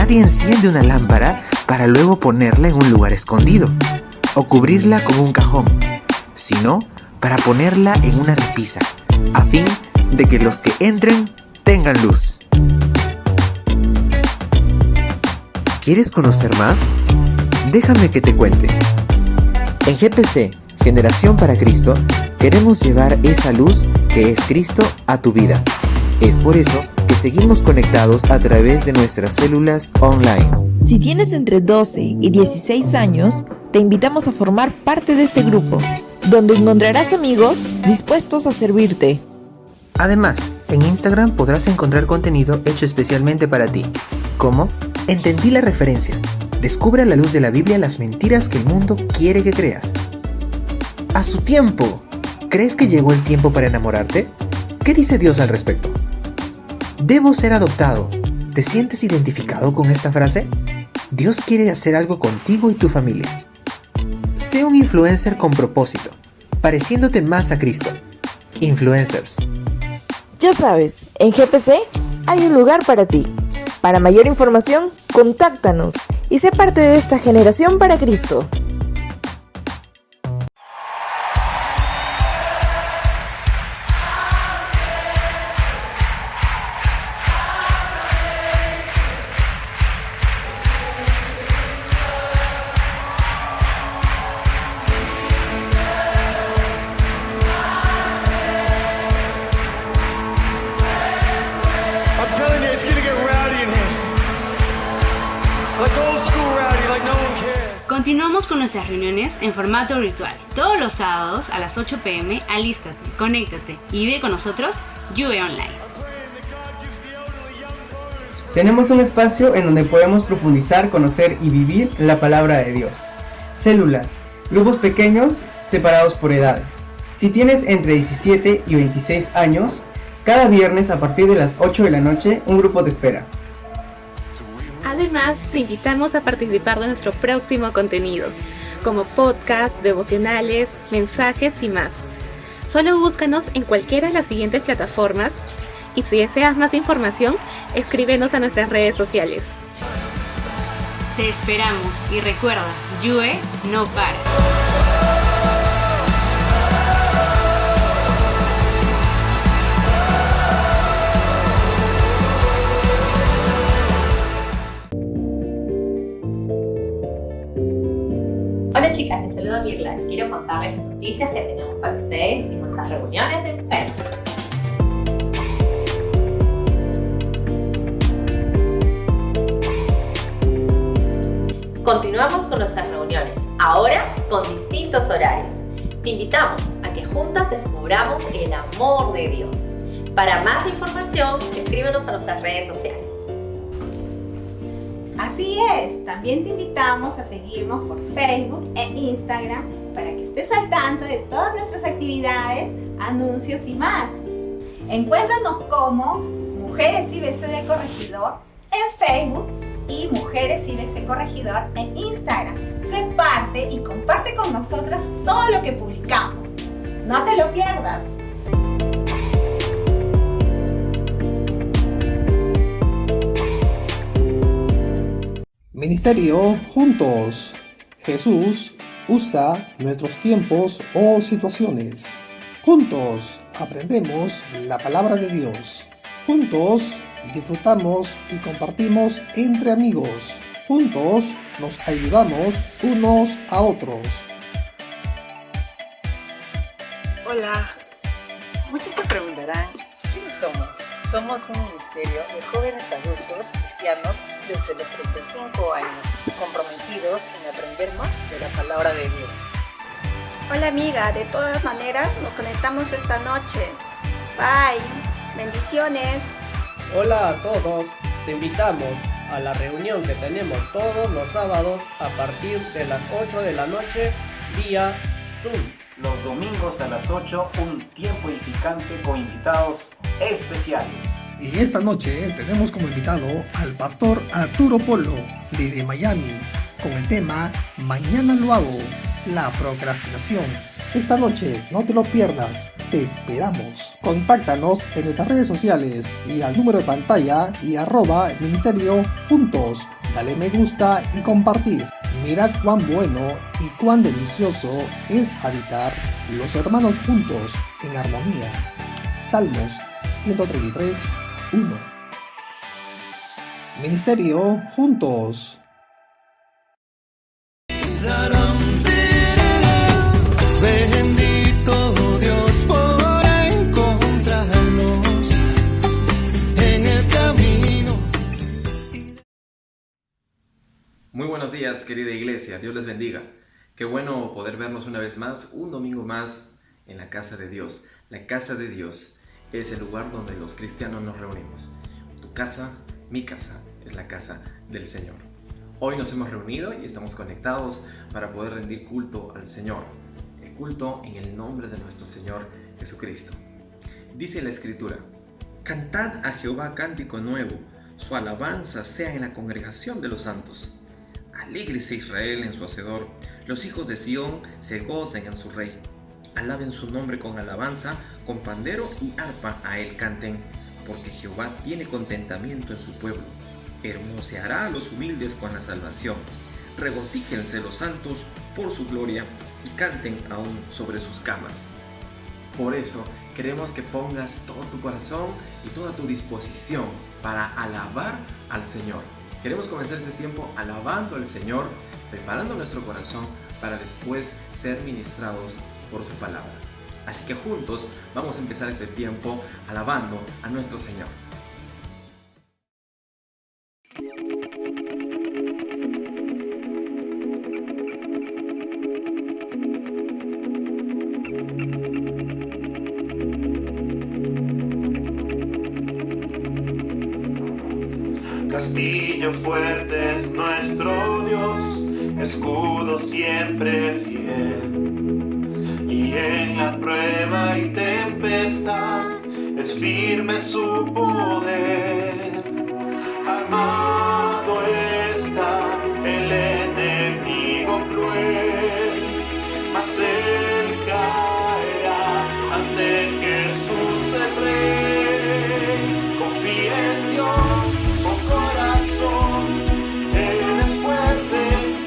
Nadie enciende una lámpara para luego ponerla en un lugar escondido o cubrirla con un cajón, sino para ponerla en una repisa, a fin de que los que entren tengan luz. ¿Quieres conocer más? Déjame que te cuente. En GPC, Generación para Cristo, queremos llevar esa luz que es Cristo a tu vida. Es por eso que seguimos conectados a través de nuestras células online. Si tienes entre 12 y 16 años, te invitamos a formar parte de este grupo, donde encontrarás amigos dispuestos a servirte. Además, en Instagram podrás encontrar contenido hecho especialmente para ti, como Entendí la referencia. Descubre a la luz de la Biblia las mentiras que el mundo quiere que creas. A su tiempo. ¿Crees que llegó el tiempo para enamorarte? ¿Qué dice Dios al respecto? Debo ser adoptado. ¿Te sientes identificado con esta frase? Dios quiere hacer algo contigo y tu familia. Sé un influencer con propósito, pareciéndote más a Cristo. Influencers. Ya sabes, en GPC hay un lugar para ti. Para mayor información, contáctanos y sé parte de esta generación para Cristo. Continuamos con nuestras reuniones en formato virtual. Todos los sábados a las 8 p.m. alístate, conéctate y ve con nosotros Yue Online. Tenemos un espacio en donde podemos profundizar, conocer y vivir la palabra de Dios. Células, grupos pequeños separados por edades. Si tienes entre 17 y 26 años, cada viernes a partir de las 8 de la noche un grupo te espera. Además, te invitamos a participar de nuestro próximo contenido, como podcast, devocionales, mensajes y más. Solo búscanos en cualquiera de las siguientes plataformas y si deseas más información, escríbenos a nuestras redes sociales. Te esperamos y recuerda, Yue no para. Hola chicas, les saludo Mirla y quiero contarles las noticias que tenemos para ustedes en nuestras reuniones de Facebook. Continuamos con nuestras reuniones, ahora con distintos horarios. Te invitamos a que juntas descubramos el amor de Dios. Para más información, escríbenos a nuestras redes sociales. Así es, también te invitamos a seguirnos por Facebook e Instagram para que estés al tanto de todas nuestras actividades, anuncios y más. Encuéntranos como Mujeres IBC del Corregidor en Facebook y Mujeres IBC Corregidor en Instagram. Sé parte y comparte con nosotras todo lo que publicamos. No te lo pierdas. Ministerio Juntos. Jesús usa nuestros tiempos o situaciones. Juntos aprendemos la palabra de Dios. Juntos disfrutamos y compartimos entre amigos. Juntos nos ayudamos unos a otros. Hola, muchos se preguntarán, ¿quiénes somos? Somos un ministerio de jóvenes adultos cristianos desde los 35 años, comprometidos en aprender más de la palabra de Dios. Hola amiga, de todas maneras nos conectamos esta noche. Bye, bendiciones. Hola a todos, te invitamos a la reunión que tenemos todos los sábados a partir de las 8 de la noche vía Zoom. Los domingos a las 8, un tiempo edificante con invitados especiales. Y esta noche tenemos como invitado al pastor Arturo Polo, desde Miami, con el tema Mañana lo hago, la procrastinación. Esta noche no te lo pierdas, te esperamos. Contáctanos en nuestras redes sociales y al número de pantalla y @ministerio juntos dale me gusta y compartir. Mirad cuán bueno y cuán delicioso es habitar los hermanos juntos en armonía. Salmos 133, 1. Ministerio Juntos. Bendito Dios por encontrarnos en el camino. Muy buenos días, querida iglesia, Dios les bendiga. Qué bueno poder vernos una vez más, un domingo más en la casa de Dios. La casa de Dios es el lugar donde los cristianos nos reunimos. Tu casa, mi casa, es la casa del Señor. Hoy nos hemos reunido y estamos conectados para poder rendir culto al Señor. El culto en el nombre de nuestro Señor Jesucristo. Dice la Escritura: cantad a Jehová cántico nuevo, su alabanza sea en la congregación de los santos. Alégrese Israel en su hacedor, los hijos de Sión se gocen en su rey. Alaben su nombre con alabanza, con pandero y arpa a él canten, porque Jehová tiene contentamiento en su pueblo. Hermoseará a los humildes con la salvación. Regocíjense los santos por su gloria y canten aún sobre sus camas. Por eso queremos que pongas todo tu corazón y toda tu disposición para alabar al Señor. Queremos comenzar este tiempo alabando al Señor, preparando nuestro corazón para después ser ministrados por su palabra. Así que juntos vamos a empezar este tiempo alabando a nuestro Señor. Castillo fuerte es nuestro Dios, escudo siempre fiel. Y en la prueba y tempestad es firme su poder. Armado está el enemigo cruel, mas él caerá ante Jesús el Rey. Confía en Dios. Él es fuerte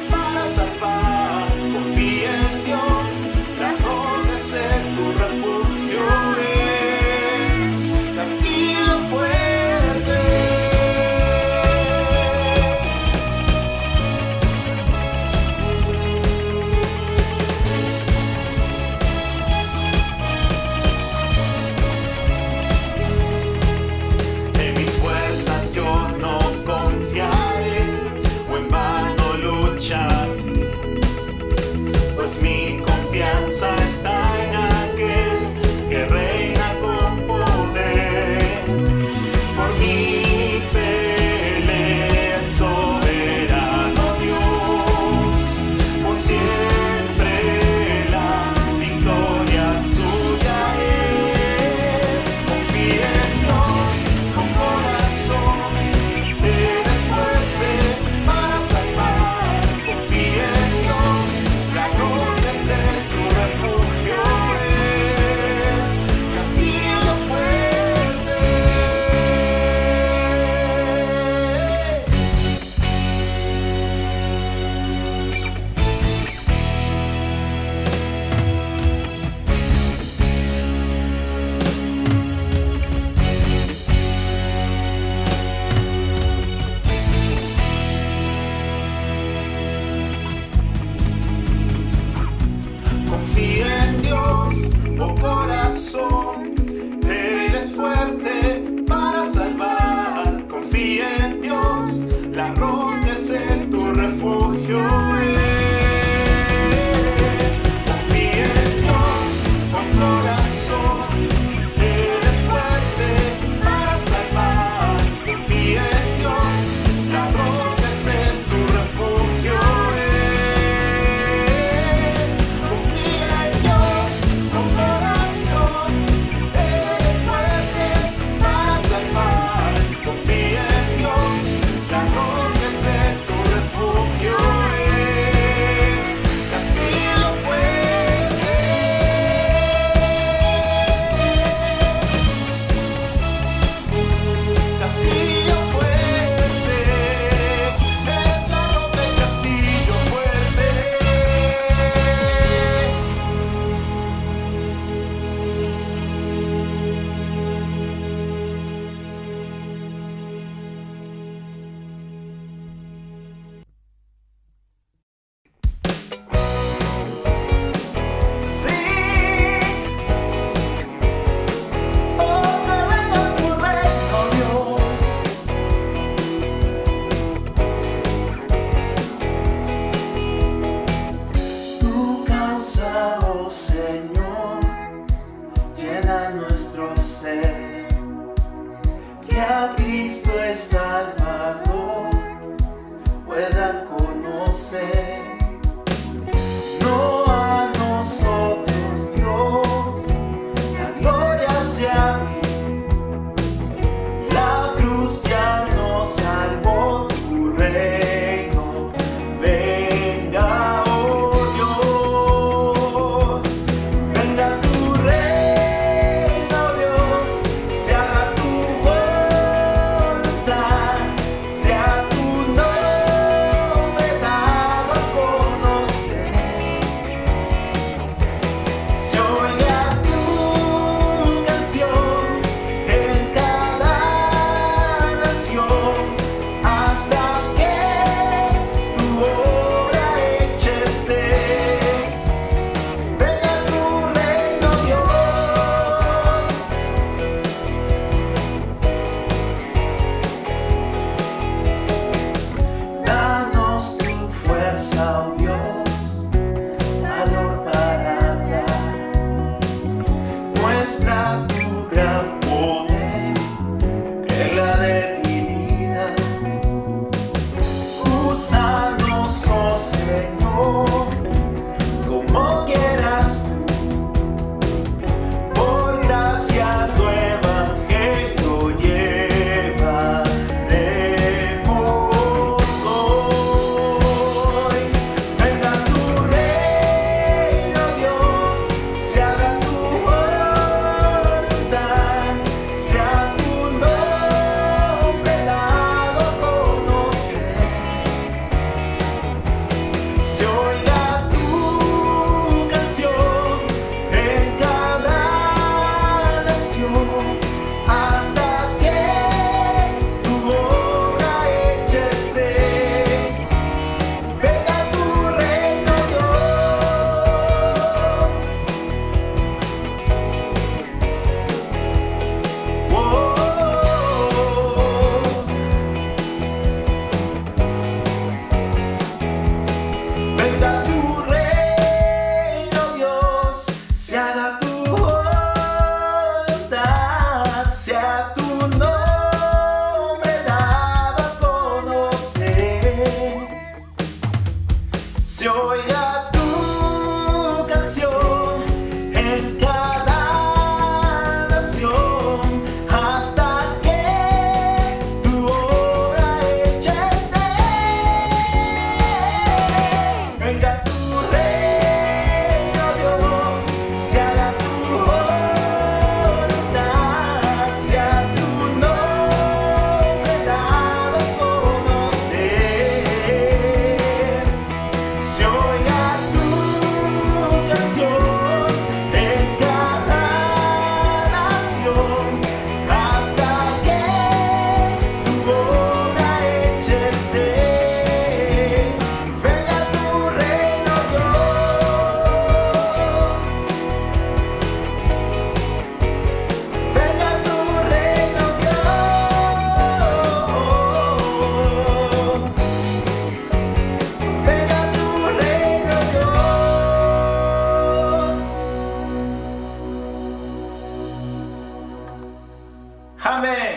para salvar. Confía en Dios, la roca es tu refugio es. Castillo fuerte. se oiga tu canción en cada nación, hasta que tu obra hecha esté. Venga tu reino, venga tu reino, Dios, se haga tu voluntad, sea tu nombre dado a conocer, se oiga tu canción en cada nación, hasta que tu obra hecha esté. Venga tu reino, Dios, se haga tu voluntad, sea tu nombre dado a conocer, se oiga tu canción en cada nación, hasta que tu obra hecha esté. Venga tu reino, Dios, venga tu reino, Dios, venga tu reino, Dios. Amén.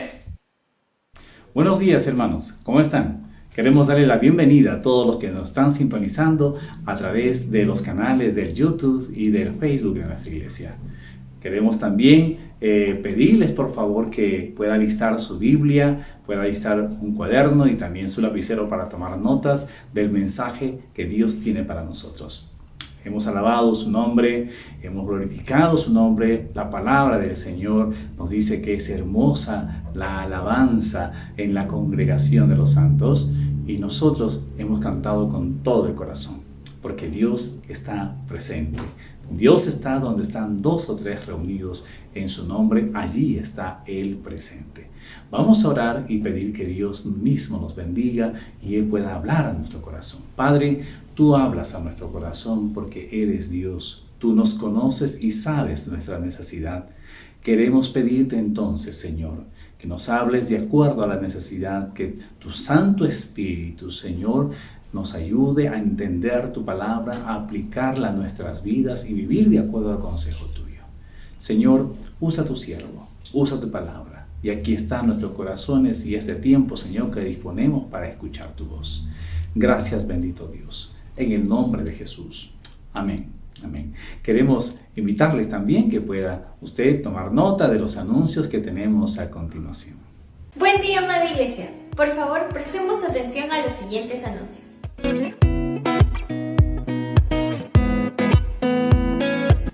Buenos días, hermanos, ¿cómo están? Queremos darle la bienvenida a todos los que nos están sintonizando a través de los canales del YouTube y del Facebook de nuestra iglesia. Queremos también pedirles por favor que pueda listar su Biblia, pueda listar un cuaderno y también su lapicero para tomar notas del mensaje que Dios tiene para nosotros. Hemos alabado su nombre, hemos glorificado su nombre. La palabra del Señor nos dice que es hermosa la alabanza en la congregación de los santos, y nosotros hemos cantado con todo el corazón, porque Dios está presente. Dios está donde están dos o tres reunidos en su nombre, allí está Él presente. Vamos a orar y pedir que Dios mismo nos bendiga y Él pueda hablar a nuestro corazón. Padre, tú hablas a nuestro corazón porque eres Dios. Tú nos conoces y sabes nuestra necesidad. Queremos pedirte entonces, Señor, que nos hables de acuerdo a la necesidad, que tu Santo Espíritu, Señor, nos ayude a entender tu palabra, a aplicarla a nuestras vidas y vivir de acuerdo al consejo tuyo. Señor, usa tu siervo, usa tu palabra. Y aquí están nuestros corazones y este tiempo, Señor, que disponemos para escuchar tu voz. Gracias, bendito Dios, en el nombre de Jesús. Amén. Amén. Queremos invitarles también que pueda usted tomar nota de los anuncios que tenemos a continuación. Buen día, amada iglesia. Por favor, prestemos atención a los siguientes anuncios.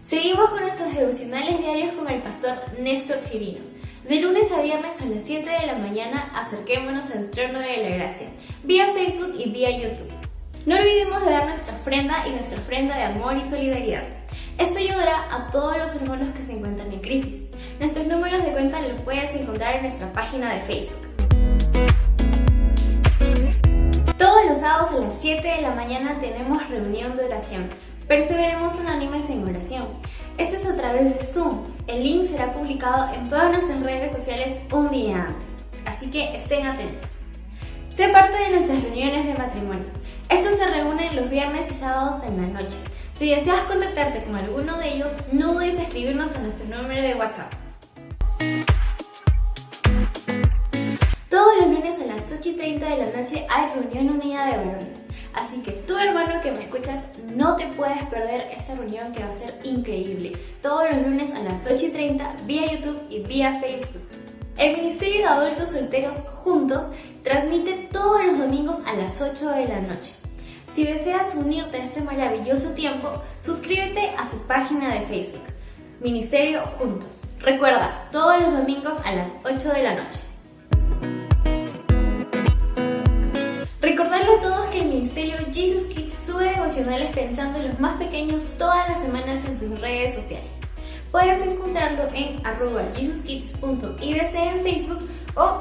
Seguimos con nuestros devocionales diarios con el pastor Néstor Chirinos. De lunes a viernes a las 7 de la mañana, acerquémonos al trono de la gracia, vía Facebook y vía YouTube. No olvidemos de dar nuestra ofrenda y nuestra ofrenda de amor y solidaridad. Esto ayudará a todos los hermanos que se encuentran en crisis. Nuestros números de cuenta los puedes encontrar en nuestra página de Facebook. Todos los sábados a las 7 de la mañana tenemos reunión de oración. Perseveremos unánimes en oración. Esto es a través de Zoom. El link será publicado en todas nuestras redes sociales un día antes. Así que estén atentos. Sé parte de nuestras reuniones de matrimonios. Estos se reúnen los viernes y sábados en la noche. Si deseas contactarte con alguno de ellos, no dudes en escribirnos a nuestro número de WhatsApp. Todos los lunes a las 8:30 de la noche hay reunión unida de varones. Así que tú, hermano que me escuchas, no te puedes perder esta reunión que va a ser increíble. Todos los lunes a las 8:30 vía YouTube y vía Facebook. El Ministerio de Adultos Solteros Juntos transmite todos los domingos a las 8 de la noche. Si deseas unirte a este maravilloso tiempo, suscríbete a su página de Facebook, Ministerio Juntos. Recuerda, todos los domingos a las 8 de la noche. Recordarle a todos que el Ministerio Jesus Kids sube sube devocionales pensando en los más pequeños todas las semanas en sus redes sociales. Puedes encontrarlo en @jesuskids.ibc en Facebook o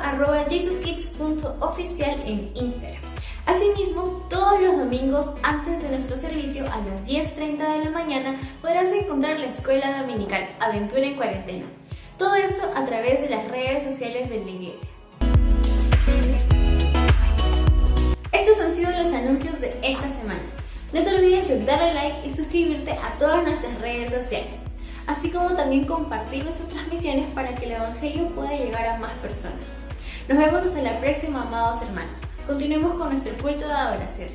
@jesuskids.oficial en Instagram. Asimismo, todos los domingos antes de nuestro servicio a las 10:30 de la mañana podrás encontrar la escuela dominical Aventura en Cuarentena. Todo esto a través de las redes sociales de la iglesia. Estos han sido los anuncios de esta semana. No te olvides de darle like y suscribirte a todas nuestras redes sociales, así como también compartir nuestras transmisiones para que el Evangelio pueda llegar a más personas. Nos vemos hasta la próxima, amados hermanos. Continuemos con nuestro culto de adoración.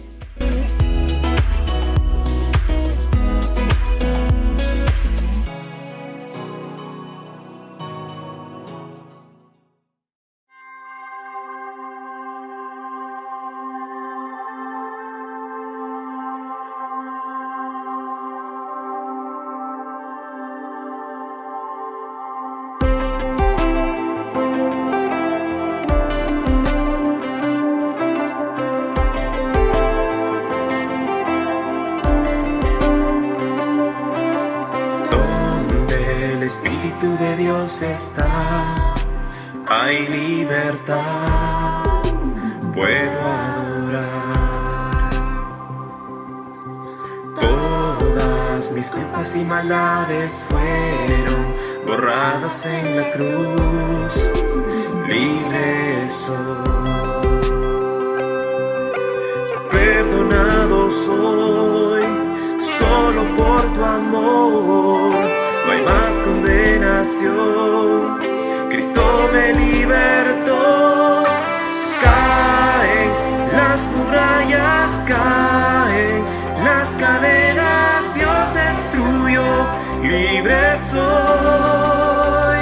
El Espíritu de Dios está, hay libertad, puedo adorar. Todas mis culpas y maldades fueron borradas en la cruz, libre soy. Perdonado soy, solo por tu amor. No hay más condenación, Cristo me libertó. Caen las murallas, caen las cadenas, Dios destruyó, libre soy.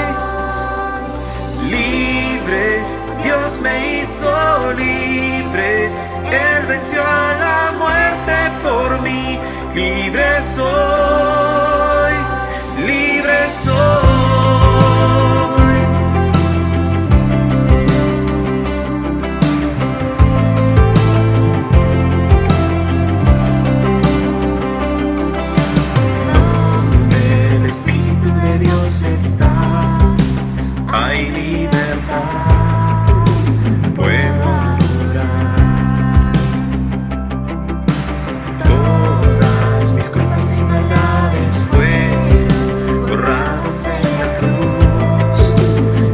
Libre, Dios me hizo libre, Él venció a la muerte por mí, libre soy. Libre soy. Donde el Espíritu de Dios está, hay libertad, puedo adorar. Todas mis culpas y maldades fueron borrados en la cruz,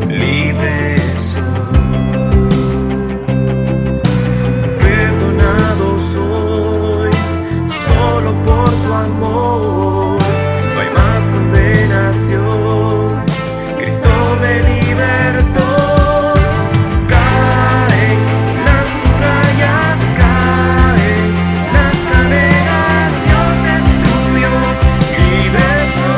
libre soy. Perdonado soy, solo por tu amor. No hay más condenación, Cristo me libertó. Caen las murallas, caen las cadenas, Dios destruyó, libre soy.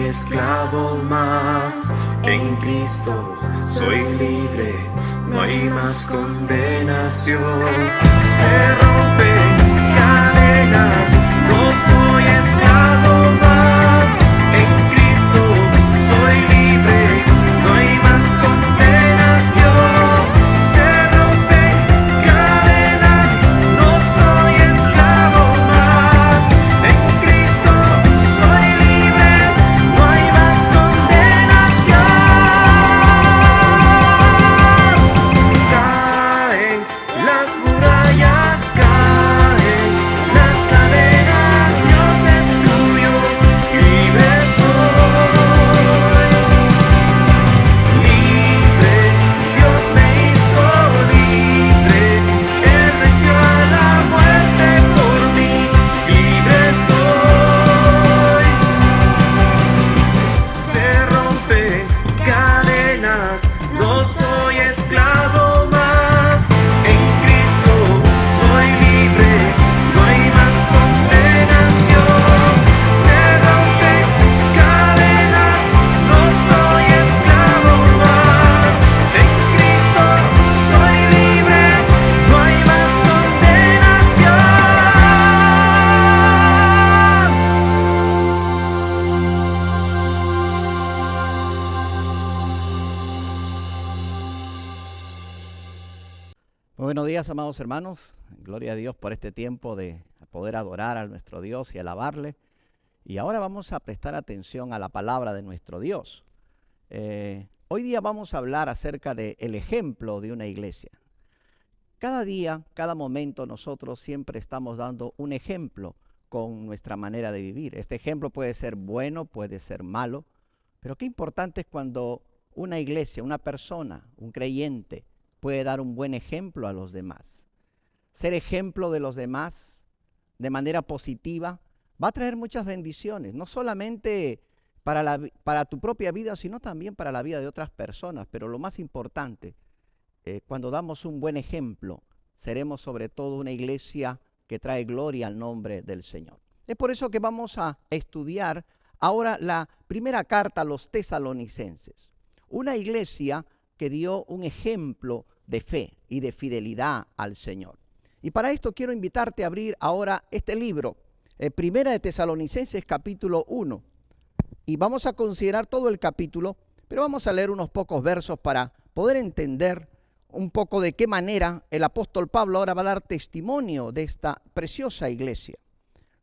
Esclavo más, en Cristo soy libre, no hay más condenación. Se rompen cadenas, no soy esclavo más, en Cristo soy libre, no hay más condenación. Se rompen cadenas, no soy esclavo más, en Cristo soy libre. Las murallas caen. días, amados hermanos. Gloria a Dios por este tiempo de poder adorar a nuestro Dios y alabarle. Y ahora vamos a prestar atención a la palabra de nuestro Dios. Hoy día vamos a hablar acerca del ejemplo de una iglesia. Cada día, cada momento, nosotros siempre estamos dando un ejemplo con nuestra manera de vivir. Este ejemplo puede ser bueno, puede ser malo, pero qué importante es cuando una iglesia, una persona, un creyente, puede dar un buen ejemplo a los demás. Ser ejemplo de los demás de manera positiva va a traer muchas bendiciones, no solamente para tu propia vida, sino también para la vida de otras personas. Pero lo más importante, cuando damos un buen ejemplo, seremos sobre todo una iglesia que trae gloria al nombre del Señor. Es por eso que vamos a estudiar ahora la primera carta a los tesalonicenses. Una iglesia que dio un ejemplo de fe y de fidelidad al Señor. Y para esto quiero invitarte a abrir ahora este libro, Primera de Tesalonicenses capítulo 1. Y vamos a considerar todo el capítulo, pero vamos a leer unos pocos versos para poder entender un poco de qué manera el apóstol Pablo ahora va a dar testimonio de esta preciosa iglesia.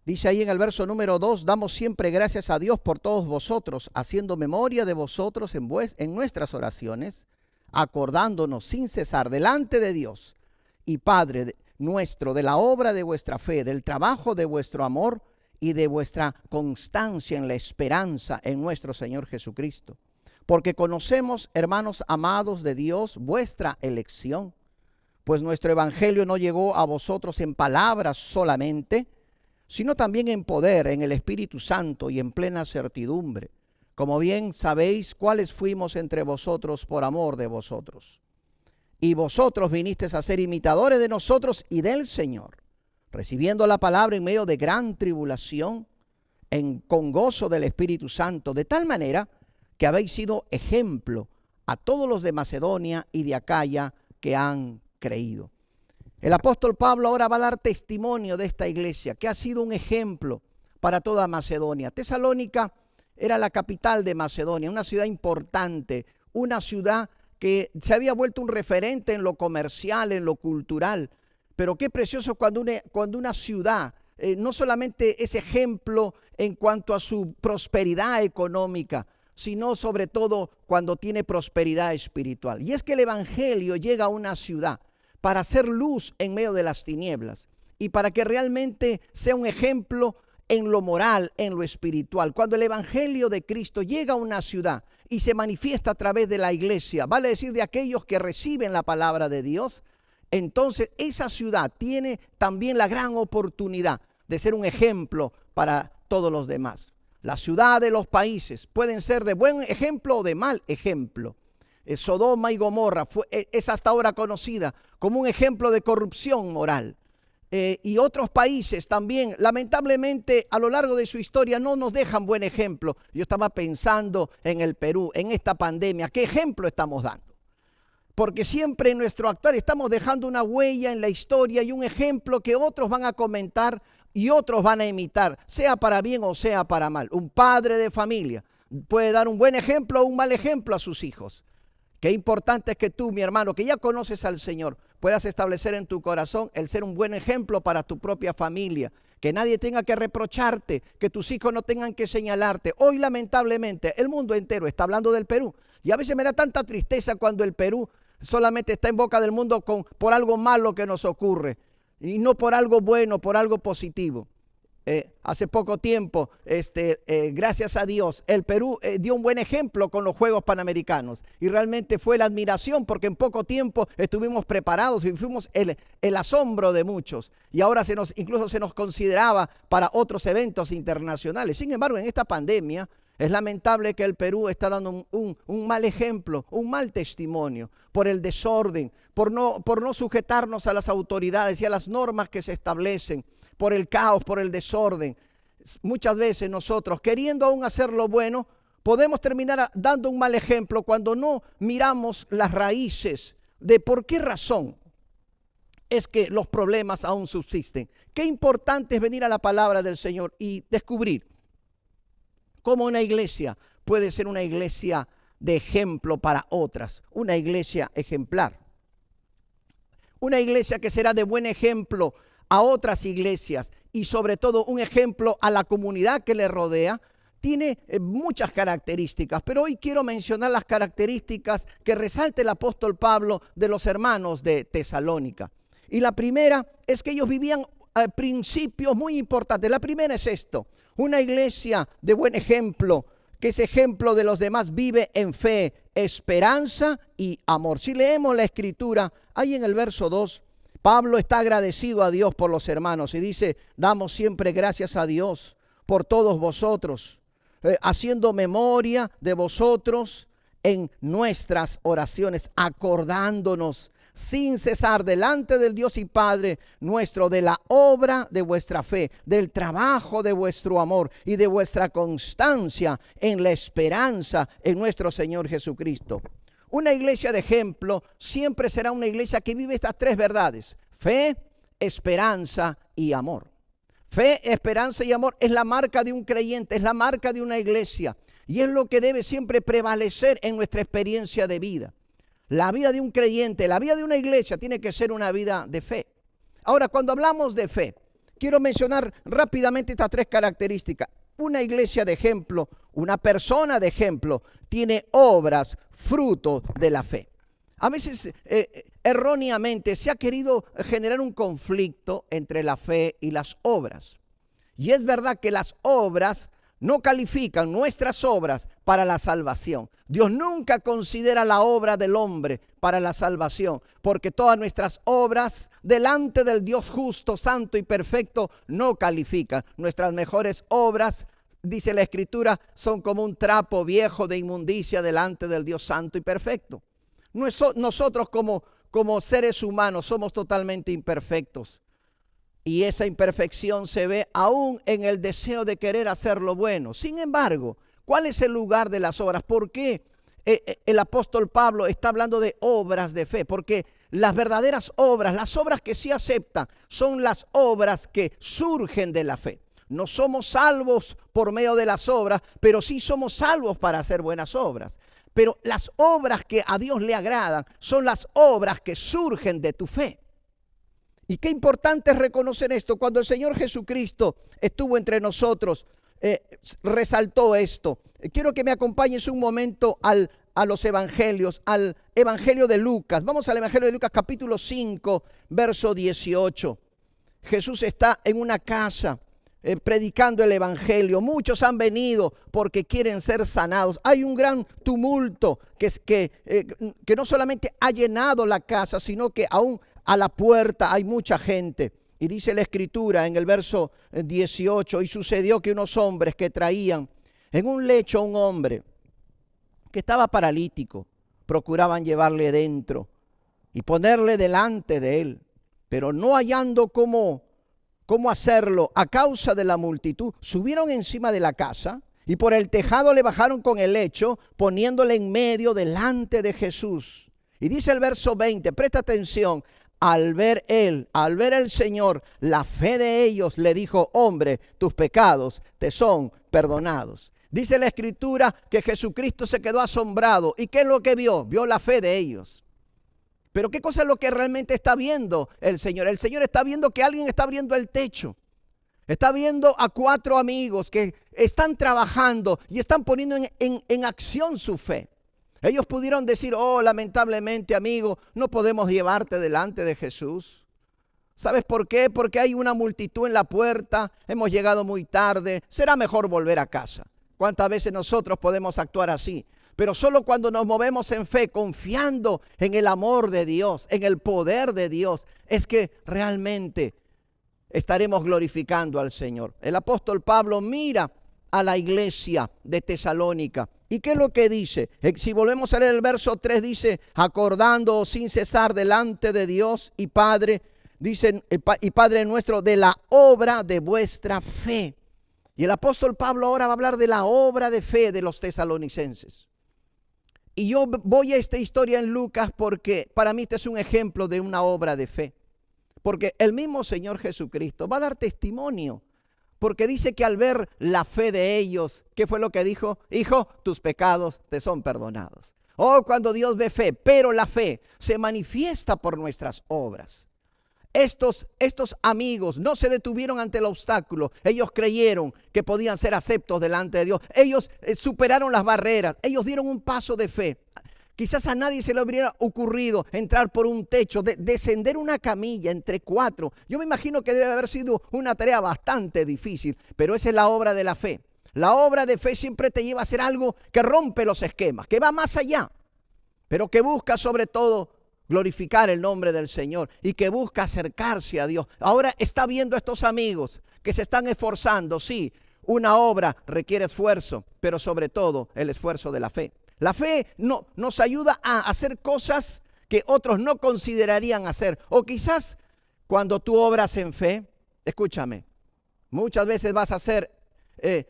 Dice ahí en el verso número 2, damos siempre gracias a Dios por todos vosotros, haciendo memoria de vosotros en nuestras oraciones, acordándonos sin cesar delante de Dios y Padre nuestro de la obra de vuestra fe, del trabajo de vuestro amor y de vuestra constancia en la esperanza en nuestro Señor Jesucristo. Porque conocemos, hermanos amados de Dios, vuestra elección, pues nuestro evangelio no llegó a vosotros en palabras solamente, sino también en poder, en el Espíritu Santo y en plena certidumbre, como bien sabéis cuáles fuimos entre vosotros por amor de vosotros. Y vosotros vinisteis a ser imitadores de nosotros y del Señor, recibiendo la palabra en medio de gran tribulación, con gozo del Espíritu Santo, de tal manera que habéis sido ejemplo a todos los de Macedonia y de Acaya que han creído. El apóstol Pablo ahora va a dar testimonio de esta iglesia, que ha sido un ejemplo para toda Macedonia. Tesalónica era la capital de Macedonia, una ciudad importante, una ciudad que se había vuelto un referente en lo comercial, en lo cultural. Pero qué precioso cuando una ciudad no solamente es ejemplo en cuanto a su prosperidad económica, sino sobre todo cuando tiene prosperidad espiritual. Y es que el evangelio llega a una ciudad para hacer luz en medio de las tinieblas y para que realmente sea un ejemplo en lo moral, en lo espiritual. Cuando el evangelio de Cristo llega a una ciudad y se manifiesta a través de la iglesia, vale decir de aquellos que reciben la palabra de Dios, entonces esa ciudad tiene también la gran oportunidad de ser un ejemplo para todos los demás. La ciudad de los países pueden ser de buen ejemplo o de mal ejemplo. Sodoma y Gomorra es hasta ahora conocida como un ejemplo de corrupción moral. Y otros países también, lamentablemente, a lo largo de su historia no nos dejan buen ejemplo. Yo estaba pensando en el Perú, en esta pandemia, ¿qué ejemplo estamos dando? Porque siempre en nuestro actuar estamos dejando una huella en la historia y un ejemplo que otros van a comentar y otros van a imitar, sea para bien o sea para mal. Un padre de familia puede dar un buen ejemplo o un mal ejemplo a sus hijos. Qué importante es que tú, mi hermano, que ya conoces al Señor, puedas establecer en tu corazón el ser un buen ejemplo para tu propia familia. Que nadie tenga que reprocharte, que tus hijos no tengan que señalarte. Hoy, lamentablemente, el mundo entero está hablando del Perú. Y a veces me da tanta tristeza cuando el Perú solamente está en boca del mundo por algo malo que nos ocurre. Y no por algo bueno, por algo positivo. Hace poco tiempo, gracias a Dios, el Perú dio un buen ejemplo con los Juegos Panamericanos y realmente fue la admiración porque en poco tiempo estuvimos preparados y fuimos el asombro de muchos y ahora incluso se nos consideraba para otros eventos internacionales. Sin embargo, en esta pandemia es lamentable que el Perú está dando un mal ejemplo, un mal testimonio por el desorden, por no sujetarnos a las autoridades y a las normas que se establecen, por el caos, por el desorden. Muchas veces nosotros, queriendo aún hacer lo bueno, podemos terminar dando un mal ejemplo cuando no miramos las raíces de por qué razón es que los problemas aún subsisten. Qué importante es venir a la palabra del Señor y descubrir cómo una iglesia puede ser una iglesia de ejemplo para otras, una iglesia ejemplar. una iglesia que será de buen ejemplo a otras iglesias y sobre todo un ejemplo a la comunidad que le rodea, tiene muchas características, pero hoy quiero mencionar las características que resalta el apóstol Pablo de los hermanos de Tesalónica. Y la primera es que ellos vivían principios muy importantes. La primera es esto: una iglesia de buen ejemplo, que es ejemplo de los demás, vive en fe, esperanza y amor. Si leemos la escritura, ahí en el verso 2, Pablo está agradecido a Dios por los hermanos y dice: damos siempre gracias a Dios por todos vosotros, haciendo memoria de vosotros en nuestras oraciones, acordándonos sin cesar delante del Dios y Padre nuestro de la obra de vuestra fe, del trabajo de vuestro amor y de vuestra constancia en la esperanza en nuestro Señor Jesucristo. Una iglesia de ejemplo siempre será una iglesia que vive estas tres verdades: fe, esperanza y amor. Fe, esperanza y amor es la marca de un creyente, es la marca de una iglesia, y es lo que debe siempre prevalecer en nuestra experiencia de vida. La vida de un creyente, la vida de una iglesia tiene que ser una vida de fe. Ahora, cuando hablamos de fe, quiero mencionar rápidamente estas tres características. Una iglesia de ejemplo, una persona de ejemplo, tiene obras, fruto de la fe. A veces, erróneamente, se ha querido generar un conflicto entre la fe y las obras. Y es verdad que las obras no califican, nuestras obras, para la salvación. Dios nunca considera la obra del hombre para la salvación, porque todas nuestras obras delante del Dios justo, santo y perfecto no califican. Nuestras mejores obras, dice la Escritura, son como un trapo viejo de inmundicia delante del Dios santo y perfecto. Nosotros como seres humanos somos totalmente imperfectos. Y esa imperfección se ve aún en el deseo de querer hacer lo bueno. Sin embargo, ¿cuál es el lugar de las obras? ¿Por qué el apóstol Pablo está hablando de obras de fe? Porque las verdaderas obras, las obras que sí aceptan, son las obras que surgen de la fe. No somos salvos por medio de las obras, pero sí somos salvos para hacer buenas obras. Pero las obras que a Dios le agradan son las obras que surgen de tu fe. Y qué importante es reconocer esto. Cuando el Señor Jesucristo estuvo entre nosotros, resaltó esto. Quiero que me acompañes un momento a los evangelios, al evangelio de Lucas. Vamos al evangelio de Lucas capítulo 5, verso 18. Jesús está en una casa predicando el evangelio. Muchos han venido porque quieren ser sanados. Hay un gran tumulto que no solamente ha llenado la casa, sino que aún a la puerta hay mucha gente. Y dice la Escritura en el verso 18: y sucedió que unos hombres que traían en un lecho a un hombre que estaba paralítico, procuraban llevarle dentro y ponerle delante de él, pero no hallando cómo hacerlo a causa de la multitud, subieron encima de la casa y por el tejado le bajaron con el lecho, poniéndole en medio delante de Jesús. Y dice el verso 20, presta atención: al ver el Señor la fe de ellos, le dijo: hombre, tus pecados te son perdonados. Dice la Escritura que Jesucristo se quedó asombrado. ¿Y qué es lo que vio? Vio la fe de ellos. Pero ¿qué cosa es lo que realmente está viendo el Señor? El Señor está viendo que alguien está abriendo el techo. Está viendo a 4 amigos que están trabajando y están poniendo en acción su fe. Ellos pudieron decir: oh, lamentablemente, amigo, no podemos llevarte delante de Jesús. ¿Sabes por qué? Porque hay una multitud en la puerta, hemos llegado muy tarde, será mejor volver a casa. ¿Cuántas veces nosotros podemos actuar así? Pero solo cuando nos movemos en fe, confiando en el amor de Dios, en el poder de Dios, es que realmente estaremos glorificando al Señor. El apóstol Pablo mira a la iglesia de Tesalónica. ¿Y qué es lo que dice? Si volvemos a leer el verso 3, dice: acordándoos sin cesar delante de Dios y Padre, dice, y Padre nuestro, de la obra de vuestra fe. Y el apóstol Pablo ahora va a hablar de la obra de fe de los tesalonicenses. Y yo voy a esta historia en Lucas porque para mí este es un ejemplo de una obra de fe. Porque el mismo Señor Jesucristo va a dar testimonio. Porque dice que al ver la fe de ellos, ¿qué fue lo que dijo? Hijo, tus pecados te son perdonados. Oh, cuando Dios ve fe, pero la fe se manifiesta por nuestras obras. Estos amigos no se detuvieron ante el obstáculo. Ellos creyeron que podían ser aceptos delante de Dios. Ellos superaron las barreras. Ellos dieron un paso de fe. Quizás a nadie se le hubiera ocurrido entrar por un techo, descender una camilla entre 4. Yo me imagino que debe haber sido una tarea bastante difícil, pero esa es la obra de la fe. La obra de fe siempre te lleva a hacer algo que rompe los esquemas, que va más allá, pero que busca sobre todo glorificar el nombre del Señor y que busca acercarse a Dios. Ahora está viendo a estos amigos que se están esforzando. Sí, una obra requiere esfuerzo, pero sobre todo el esfuerzo de la fe. La fe nos ayuda a hacer cosas que otros no considerarían hacer. O quizás cuando tú obras en fe, escúchame, muchas veces vas a ser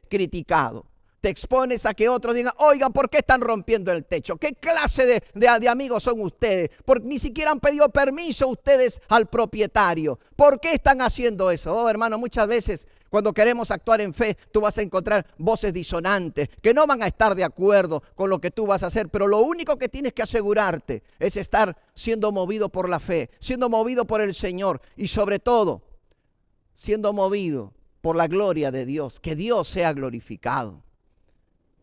criticado. Te expones a que otros digan, oigan, ¿por qué están rompiendo el techo? ¿Qué clase de amigos son ustedes? Porque ni siquiera han pedido permiso ustedes al propietario. ¿Por qué están haciendo eso? Oh, hermano, muchas veces cuando queremos actuar en fe, tú vas a encontrar voces disonantes que no van a estar de acuerdo con lo que tú vas a hacer. Pero lo único que tienes que asegurarte es estar siendo movido por la fe, siendo movido por el Señor y sobre todo, siendo movido por la gloria de Dios, que Dios sea glorificado.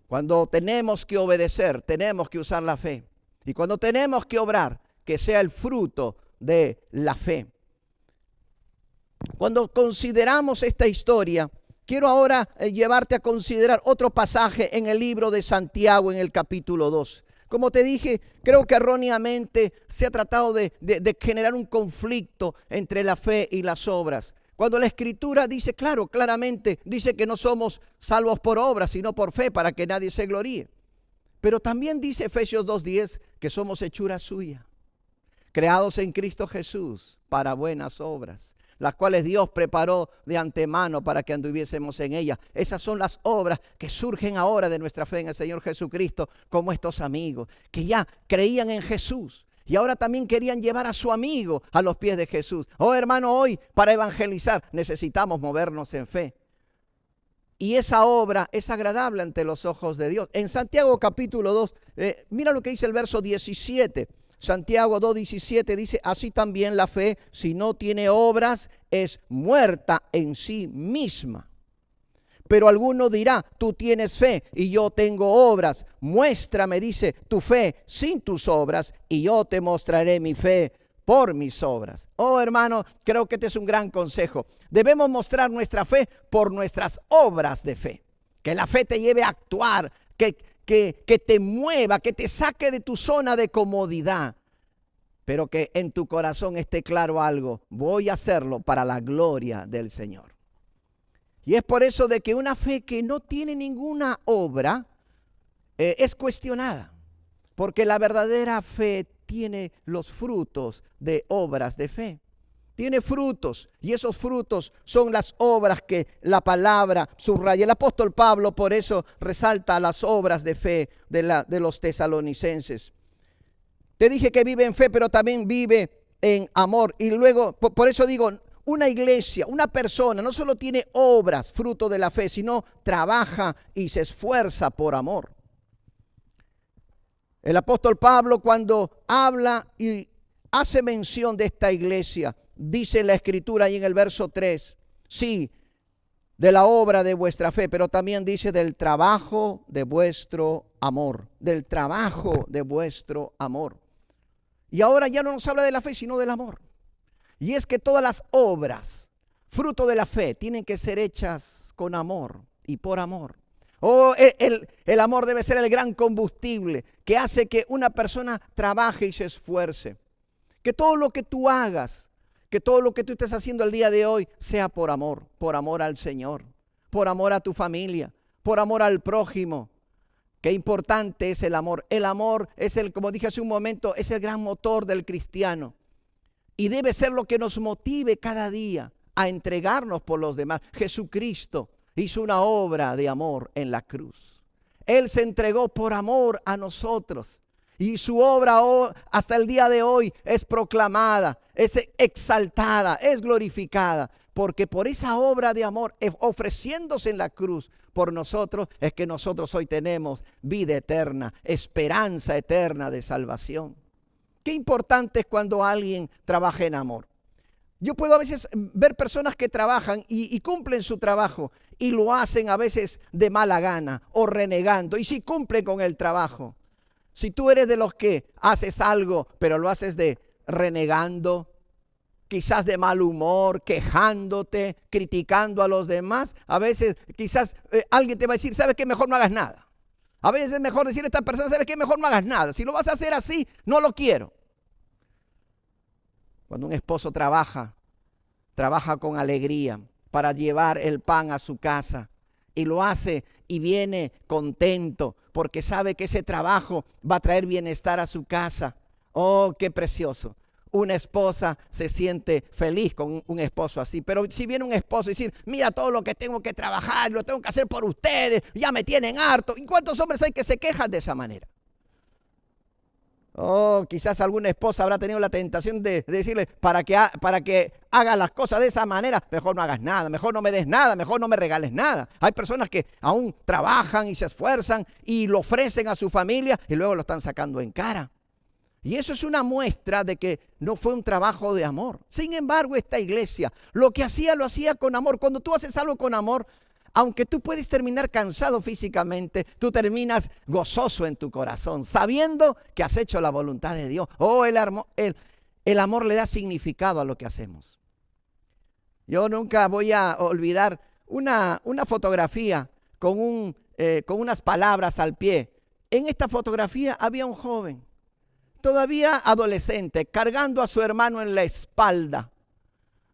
Cuando tenemos que obedecer, tenemos que usar la fe. Y cuando tenemos que obrar, que sea el fruto de la fe. Cuando consideramos esta historia, quiero ahora llevarte a considerar otro pasaje en el libro de Santiago, en el capítulo 2. Como te dije, creo que erróneamente se ha tratado de generar un conflicto entre la fe y las obras. Cuando la Escritura dice, claramente, dice que no somos salvos por obras, sino por fe, para que nadie se gloríe. Pero también dice Efesios 2:10 que somos hechura suya, creados en Cristo Jesús para buenas obras, las cuales Dios preparó de antemano para que anduviésemos en ellas. Esas son las obras que surgen ahora de nuestra fe en el Señor Jesucristo, como estos amigos que ya creían en Jesús. Y ahora también querían llevar a su amigo a los pies de Jesús. Oh, hermano, hoy para evangelizar necesitamos movernos en fe. Y esa obra es agradable ante los ojos de Dios. En Santiago capítulo 2, mira lo que dice el verso 17. Santiago 2:17 dice, así también la fe, si no tiene obras, es muerta en sí misma. Pero alguno dirá, tú tienes fe y yo tengo obras. Muéstrame, dice, tu fe sin tus obras y yo te mostraré mi fe por mis obras. Oh, hermano, creo que este es un gran consejo. Debemos mostrar nuestra fe por nuestras obras de fe. Que la fe te lleve a actuar, que te mueva, que te saque de tu zona de comodidad. Pero que en tu corazón esté claro algo. Voy a hacerlo para la gloria del Señor. Y es por eso de que una fe que no tiene ninguna obra es cuestionada. Porque la verdadera fe tiene los frutos de obras de fe. Tiene frutos y esos frutos son las obras que la palabra subraya. El apóstol Pablo por eso resalta las obras de fe de los tesalonicenses. Te dije que vive en fe, pero también vive en amor. Y luego, por eso digo, una iglesia, una persona no solo tiene obras, fruto de la fe, sino trabaja y se esfuerza por amor. El apóstol Pablo cuando habla y hace mención de esta iglesia, dice la Escritura ahí en el verso 3, sí, de la obra de vuestra fe, pero también dice del trabajo de vuestro amor, del trabajo de vuestro amor. Y ahora ya no nos habla de la fe, sino del amor. Y es que todas las obras, fruto de la fe, tienen que ser hechas con amor y por amor. Oh, el amor debe ser el gran combustible que hace que una persona trabaje y se esfuerce. Que todo lo que tú hagas, que todo lo que tú estés haciendo el día de hoy sea por amor al Señor, por amor a tu familia, por amor al prójimo. Qué importante es el amor. El amor es como dije hace un momento, es el gran motor del cristiano. Y debe ser lo que nos motive cada día a entregarnos por los demás. Jesucristo hizo una obra de amor en la cruz. Él se entregó por amor a nosotros. Y su obra hasta el día de hoy es proclamada, es exaltada, es glorificada. porque por esa obra de amor, ofreciéndose en la cruz por nosotros, es que nosotros hoy tenemos vida eterna, esperanza eterna de salvación. Qué importante es cuando alguien trabaja en amor. Yo puedo a veces ver personas que trabajan y cumplen su trabajo y lo hacen a veces de mala gana o renegando, y sí cumplen con el trabajo. Si tú eres de los que haces algo, pero lo haces de renegando, quizás de mal humor, quejándote, criticando a los demás, a veces quizás alguien te va a decir, ¿sabes qué? Mejor no hagas nada. A veces es mejor decirle a esta persona, ¿sabes qué? Mejor no hagas nada. Si lo vas a hacer así, no lo quiero. Cuando un esposo trabaja con alegría para llevar el pan a su casa y lo hace y viene contento porque sabe que ese trabajo va a traer bienestar a su casa. Oh, qué precioso. Una esposa se siente feliz con un esposo así. Pero si viene un esposo y dice, mira todo lo que tengo que trabajar, lo tengo que hacer por ustedes, ya me tienen harto. ¿Y cuántos hombres hay que se quejan de esa manera? Oh, quizás alguna esposa habrá tenido la tentación de decirle, para que haga las cosas de esa manera, mejor no hagas nada, mejor no me des nada, mejor no me regales nada. Hay personas que aún trabajan y se esfuerzan y lo ofrecen a su familia y luego lo están sacando en cara. Y eso es una muestra de que no fue un trabajo de amor. Sin embargo, esta iglesia lo que hacía, lo hacía con amor. Cuando tú haces algo con amor, aunque tú puedes terminar cansado físicamente, tú terminas gozoso en tu corazón, sabiendo que has hecho la voluntad de Dios. Oh, el amor le da significado a lo que hacemos. Yo nunca voy a olvidar una fotografía con unas palabras al pie. En esta fotografía había un joven, todavía adolescente, cargando a su hermano en la espalda.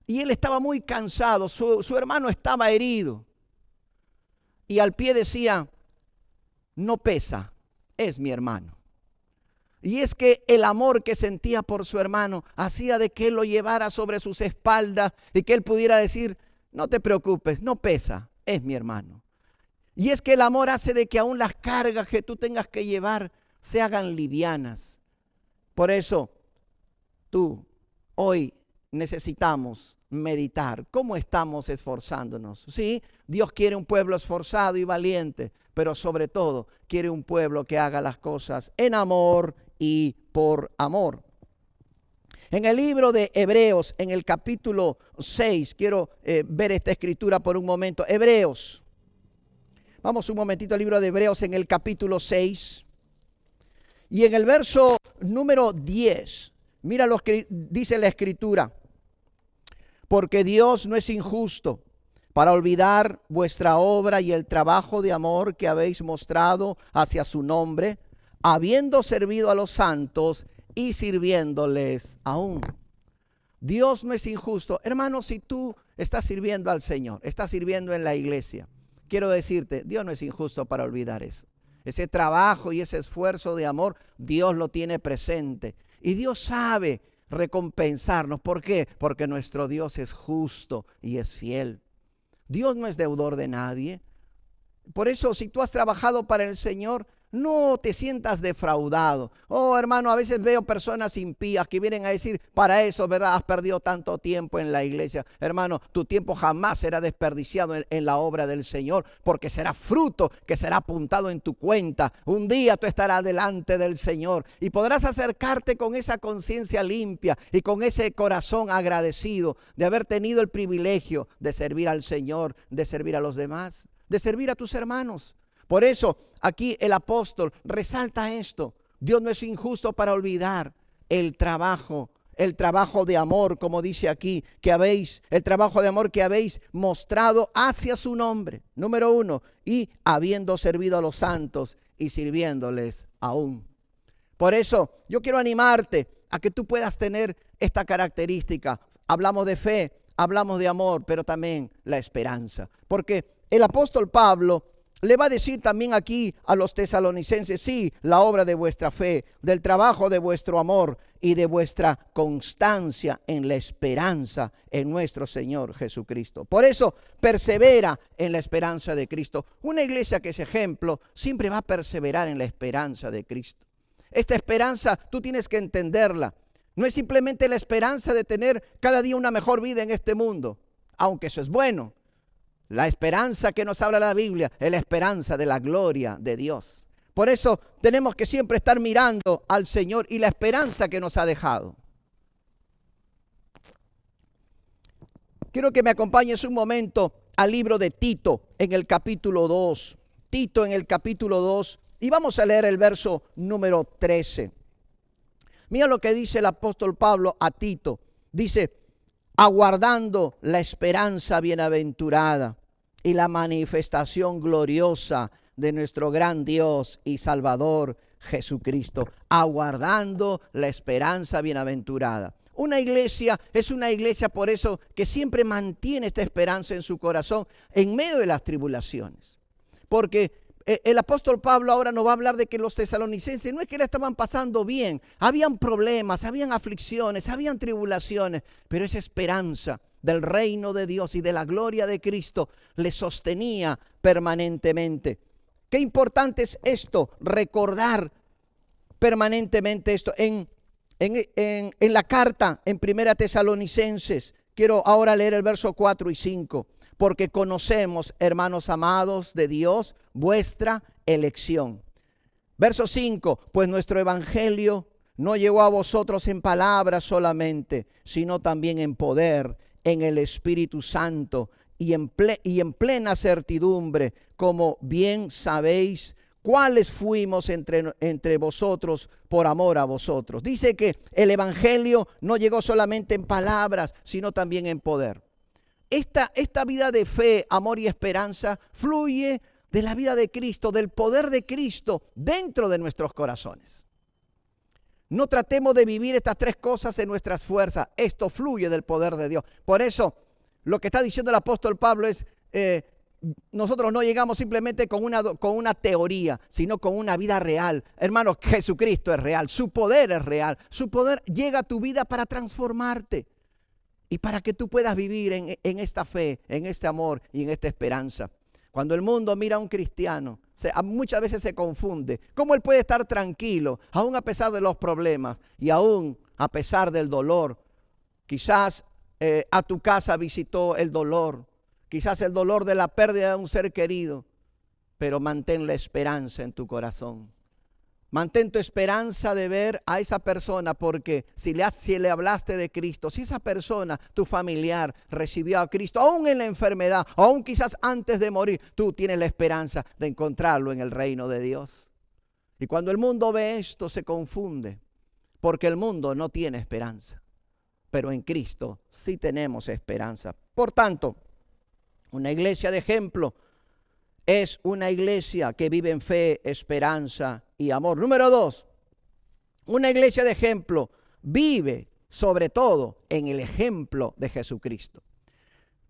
Y él estaba muy cansado, su hermano estaba herido. Y al pie decía, no pesa, es mi hermano. Y es que el amor que sentía por su hermano hacía de que él lo llevara sobre sus espaldas y que él pudiera decir, no te preocupes, no pesa, es mi hermano. Y es que el amor hace de que aún las cargas que tú tengas que llevar se hagan livianas. Por eso, hoy necesitamos meditar cómo estamos esforzándonos. Sí, Dios quiere un pueblo esforzado y valiente, pero sobre todo quiere un pueblo que haga las cosas en amor y por amor. En el libro de Hebreos, en el capítulo 6, quiero ver esta escritura por un momento. Hebreos, vamos un momentito al libro de Hebreos en el capítulo 6. Y en el verso número 10, mira lo que dice la escritura. Porque Dios no es injusto para olvidar vuestra obra y el trabajo de amor que habéis mostrado hacia su nombre, habiendo servido a los santos y sirviéndoles aún. Dios no es injusto. Hermano, si tú estás sirviendo al Señor, estás sirviendo en la iglesia, quiero decirte, Dios no es injusto para olvidar eso. Ese trabajo y ese esfuerzo de amor, Dios lo tiene presente. Y Dios sabe recompensarnos. ¿Por qué? Porque nuestro Dios es justo y es fiel. Dios no es deudor de nadie. Por eso, si tú has trabajado para el Señor, no te sientas defraudado. Oh, hermano, a veces veo personas impías que vienen a decir, para eso, ¿verdad? Has perdido tanto tiempo en la iglesia. Hermano, tu tiempo jamás será desperdiciado en la obra del Señor, porque será fruto que será apuntado en tu cuenta. Un día tú estarás delante del Señor y podrás acercarte con esa conciencia limpia y con ese corazón agradecido de haber tenido el privilegio de servir al Señor, de servir a los demás, de servir a tus hermanos. Por eso aquí el apóstol resalta esto. Dios no es injusto para olvidar el trabajo de amor, como dice aquí, el trabajo de amor que habéis mostrado hacia su nombre. Número 1, y habiendo servido a los santos y sirviéndoles aún. Por eso yo quiero animarte a que tú puedas tener esta característica. Hablamos de fe, hablamos de amor, pero también la esperanza. Porque el apóstol Pablo le va a decir también aquí a los tesalonicenses, sí, la obra de vuestra fe, del trabajo de vuestro amor y de vuestra constancia en la esperanza en nuestro Señor Jesucristo. Por eso, persevera en la esperanza de Cristo. Una iglesia que es ejemplo siempre va a perseverar en la esperanza de Cristo. Esta esperanza tú tienes que entenderla. No es simplemente la esperanza de tener cada día una mejor vida en este mundo. aunque eso es bueno. La esperanza que nos habla la Biblia es la esperanza de la gloria de Dios. Por eso tenemos que siempre estar mirando al Señor y la esperanza que nos ha dejado. Quiero que me acompañes un momento al libro de Tito en el capítulo 2. Tito en el capítulo 2 y vamos a leer el verso número 13. Mira lo que dice el apóstol Pablo a Tito. Dice, aguardando la esperanza bienaventurada y la manifestación gloriosa de nuestro gran Dios y Salvador Jesucristo. Aguardando la esperanza bienaventurada. Una iglesia es una iglesia por eso que siempre mantiene esta esperanza en su corazón en medio de las tribulaciones. Porque el apóstol Pablo ahora nos va a hablar de que los tesalonicenses no es que la estaban pasando bien. Habían problemas, habían aflicciones, habían tribulaciones. Pero esa esperanza del reino de Dios y de la gloria de Cristo les sostenía permanentemente. Qué importante es esto, recordar permanentemente esto. En la carta en 1 Tesalonicenses, quiero ahora leer el verso 4 y 5. Porque conocemos, hermanos amados de Dios, vuestra elección. Verso 5, pues nuestro evangelio no llegó a vosotros en palabras solamente, sino también en poder, en el Espíritu Santo y en plena certidumbre, como bien sabéis, cuáles fuimos entre vosotros por amor a vosotros. Dice que el evangelio no llegó solamente en palabras, sino también en poder. Esta vida de fe, amor y esperanza fluye de la vida de Cristo, del poder de Cristo dentro de nuestros corazones. No tratemos de vivir estas tres cosas en nuestras fuerzas. Esto fluye del poder de Dios. Por eso, lo que está diciendo el apóstol Pablo es, nosotros no llegamos simplemente con una teoría, sino con una vida real. Hermanos, Jesucristo es real, su poder es real. Su poder llega a tu vida para transformarte. Y para que tú puedas vivir en esta fe, en este amor y en esta esperanza. Cuando el mundo mira a un cristiano, muchas veces se confunde. ¿Cómo él puede estar tranquilo, aún a pesar de los problemas y aún a pesar del dolor? Quizás a tu casa visitó el dolor, quizás el dolor de la pérdida de un ser querido, pero mantén la esperanza en tu corazón. Mantén tu esperanza de ver a esa persona, porque si le hablaste de Cristo, si esa persona, tu familiar, recibió a Cristo, aún en la enfermedad, aún quizás antes de morir, tú tienes la esperanza de encontrarlo en el reino de Dios. Y cuando el mundo ve esto, se confunde, porque el mundo no tiene esperanza, pero en Cristo sí tenemos esperanza. Por tanto, una iglesia de ejemplo es una iglesia que vive en fe, esperanza y amor. Número 2, una iglesia de ejemplo vive sobre todo en el ejemplo de Jesucristo.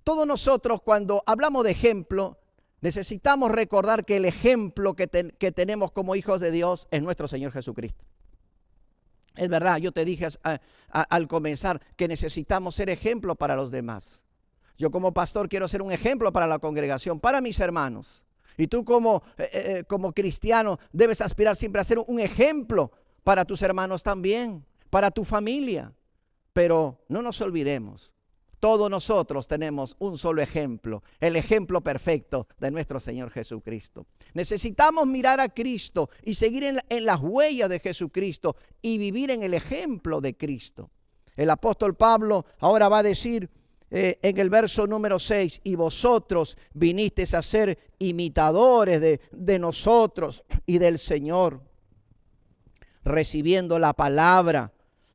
Todos nosotros cuando hablamos de ejemplo necesitamos recordar que el ejemplo que tenemos como hijos de Dios es nuestro Señor Jesucristo. Es verdad, yo te dije al comenzar que necesitamos ser ejemplo para los demás. Yo como pastor quiero ser un ejemplo para la congregación, para mis hermanos. Y tú como cristiano debes aspirar siempre a ser un ejemplo para tus hermanos también, para tu familia. Pero no nos olvidemos, todos nosotros tenemos un solo ejemplo, el ejemplo perfecto de nuestro Señor Jesucristo. Necesitamos mirar a Cristo y seguir en las huellas de Jesucristo y vivir en el ejemplo de Cristo. El apóstol Pablo ahora va a decir en el verso número 6, y vosotros vinisteis a ser imitadores de nosotros y del Señor, recibiendo la palabra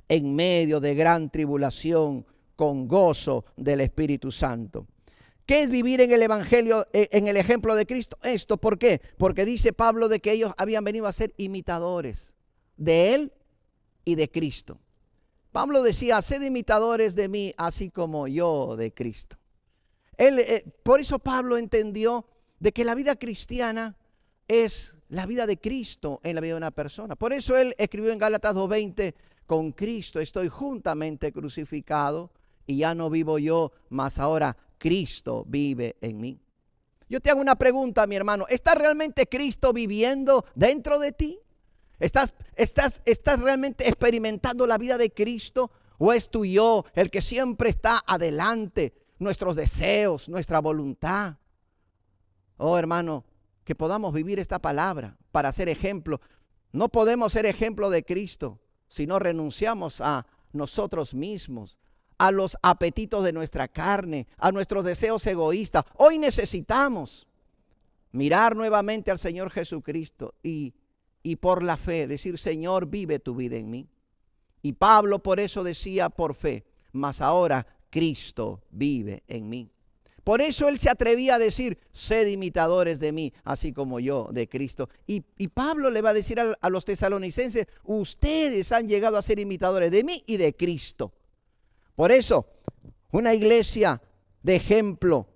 en medio de gran tribulación con gozo del Espíritu Santo. ¿Qué es vivir en el Evangelio, en el ejemplo de Cristo? Esto, ¿por qué? Porque dice Pablo de que ellos habían venido a ser imitadores de Él y de Cristo. Pablo decía, sed imitadores de mí, así como yo de Cristo. Por eso Pablo entendió de que la vida cristiana es la vida de Cristo en la vida de una persona. Por eso él escribió en Gálatas 2:20, con Cristo estoy juntamente crucificado y ya no vivo yo, mas ahora Cristo vive en mí. Yo te hago una pregunta, mi hermano, ¿está realmente Cristo viviendo dentro de ti? ¿Estás realmente experimentando la vida de Cristo? ¿O es tu yo el que siempre está adelante, nuestros deseos, nuestra voluntad. Oh, hermano, que podamos vivir esta palabra para ser ejemplo. No podemos ser ejemplo de Cristo si no renunciamos a nosotros mismos, a los apetitos de nuestra carne, a nuestros deseos egoístas. Hoy necesitamos mirar nuevamente al Señor Jesucristo y por la fe decir: Señor, vive tu vida en mí. Y Pablo por eso decía: por fe, mas ahora Cristo vive en mí. Por eso él se atrevía a decir: sed imitadores de mí, así como yo de Cristo. Y Pablo le va a decir a los tesalonicenses: ustedes han llegado a ser imitadores de mí y de Cristo. Por eso, una iglesia de ejemplo.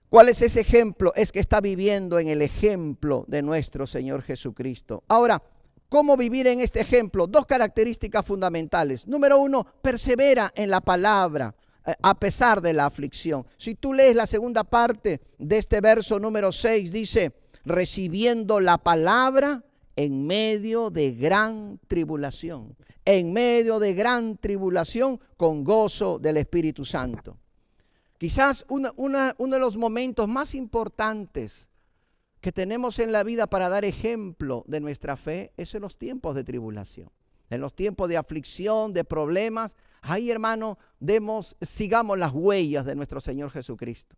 ¿Cuál es ese ejemplo? Es que está viviendo en el ejemplo de nuestro Señor Jesucristo. Ahora, ¿cómo vivir en este ejemplo? Dos características fundamentales. Número uno, persevera en la palabra a pesar de la aflicción. Si tú lees la segunda parte de este verso número 6, dice: recibiendo la palabra en medio de gran tribulación. En medio de gran tribulación, con gozo del Espíritu Santo. Quizás uno de los momentos más importantes que tenemos en la vida para dar ejemplo de nuestra fe es en los tiempos de tribulación, en los tiempos de aflicción, de problemas. Ahí, hermano, sigamos las huellas de nuestro Señor Jesucristo.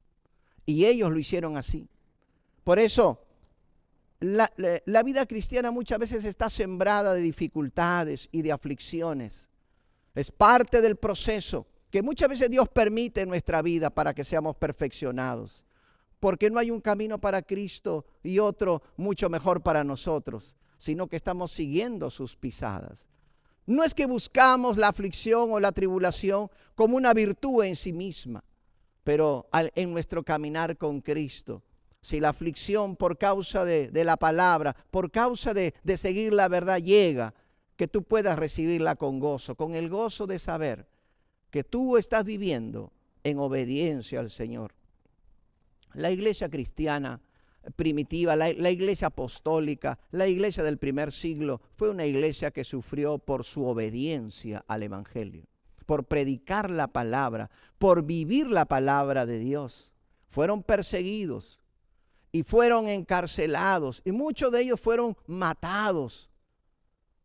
Y ellos lo hicieron así. Por eso, la vida cristiana muchas veces está sembrada de dificultades y de aflicciones. Es parte del proceso que muchas veces Dios permite en nuestra vida para que seamos perfeccionados. Porque no hay un camino para Cristo y otro mucho mejor para nosotros, sino que estamos siguiendo sus pisadas. No es que buscamos la aflicción o la tribulación como una virtud en sí misma, pero en nuestro caminar con Cristo, si la aflicción por causa de la palabra, por causa de seguir la verdad llega, que tú puedas recibirla con gozo, con el gozo de saber que tú estás viviendo en obediencia al Señor. La iglesia cristiana primitiva, la iglesia apostólica, la iglesia del primer siglo, fue una iglesia que sufrió por su obediencia al Evangelio, por predicar la palabra, por vivir la palabra de Dios. Fueron perseguidos y fueron encarcelados y muchos de ellos fueron matados.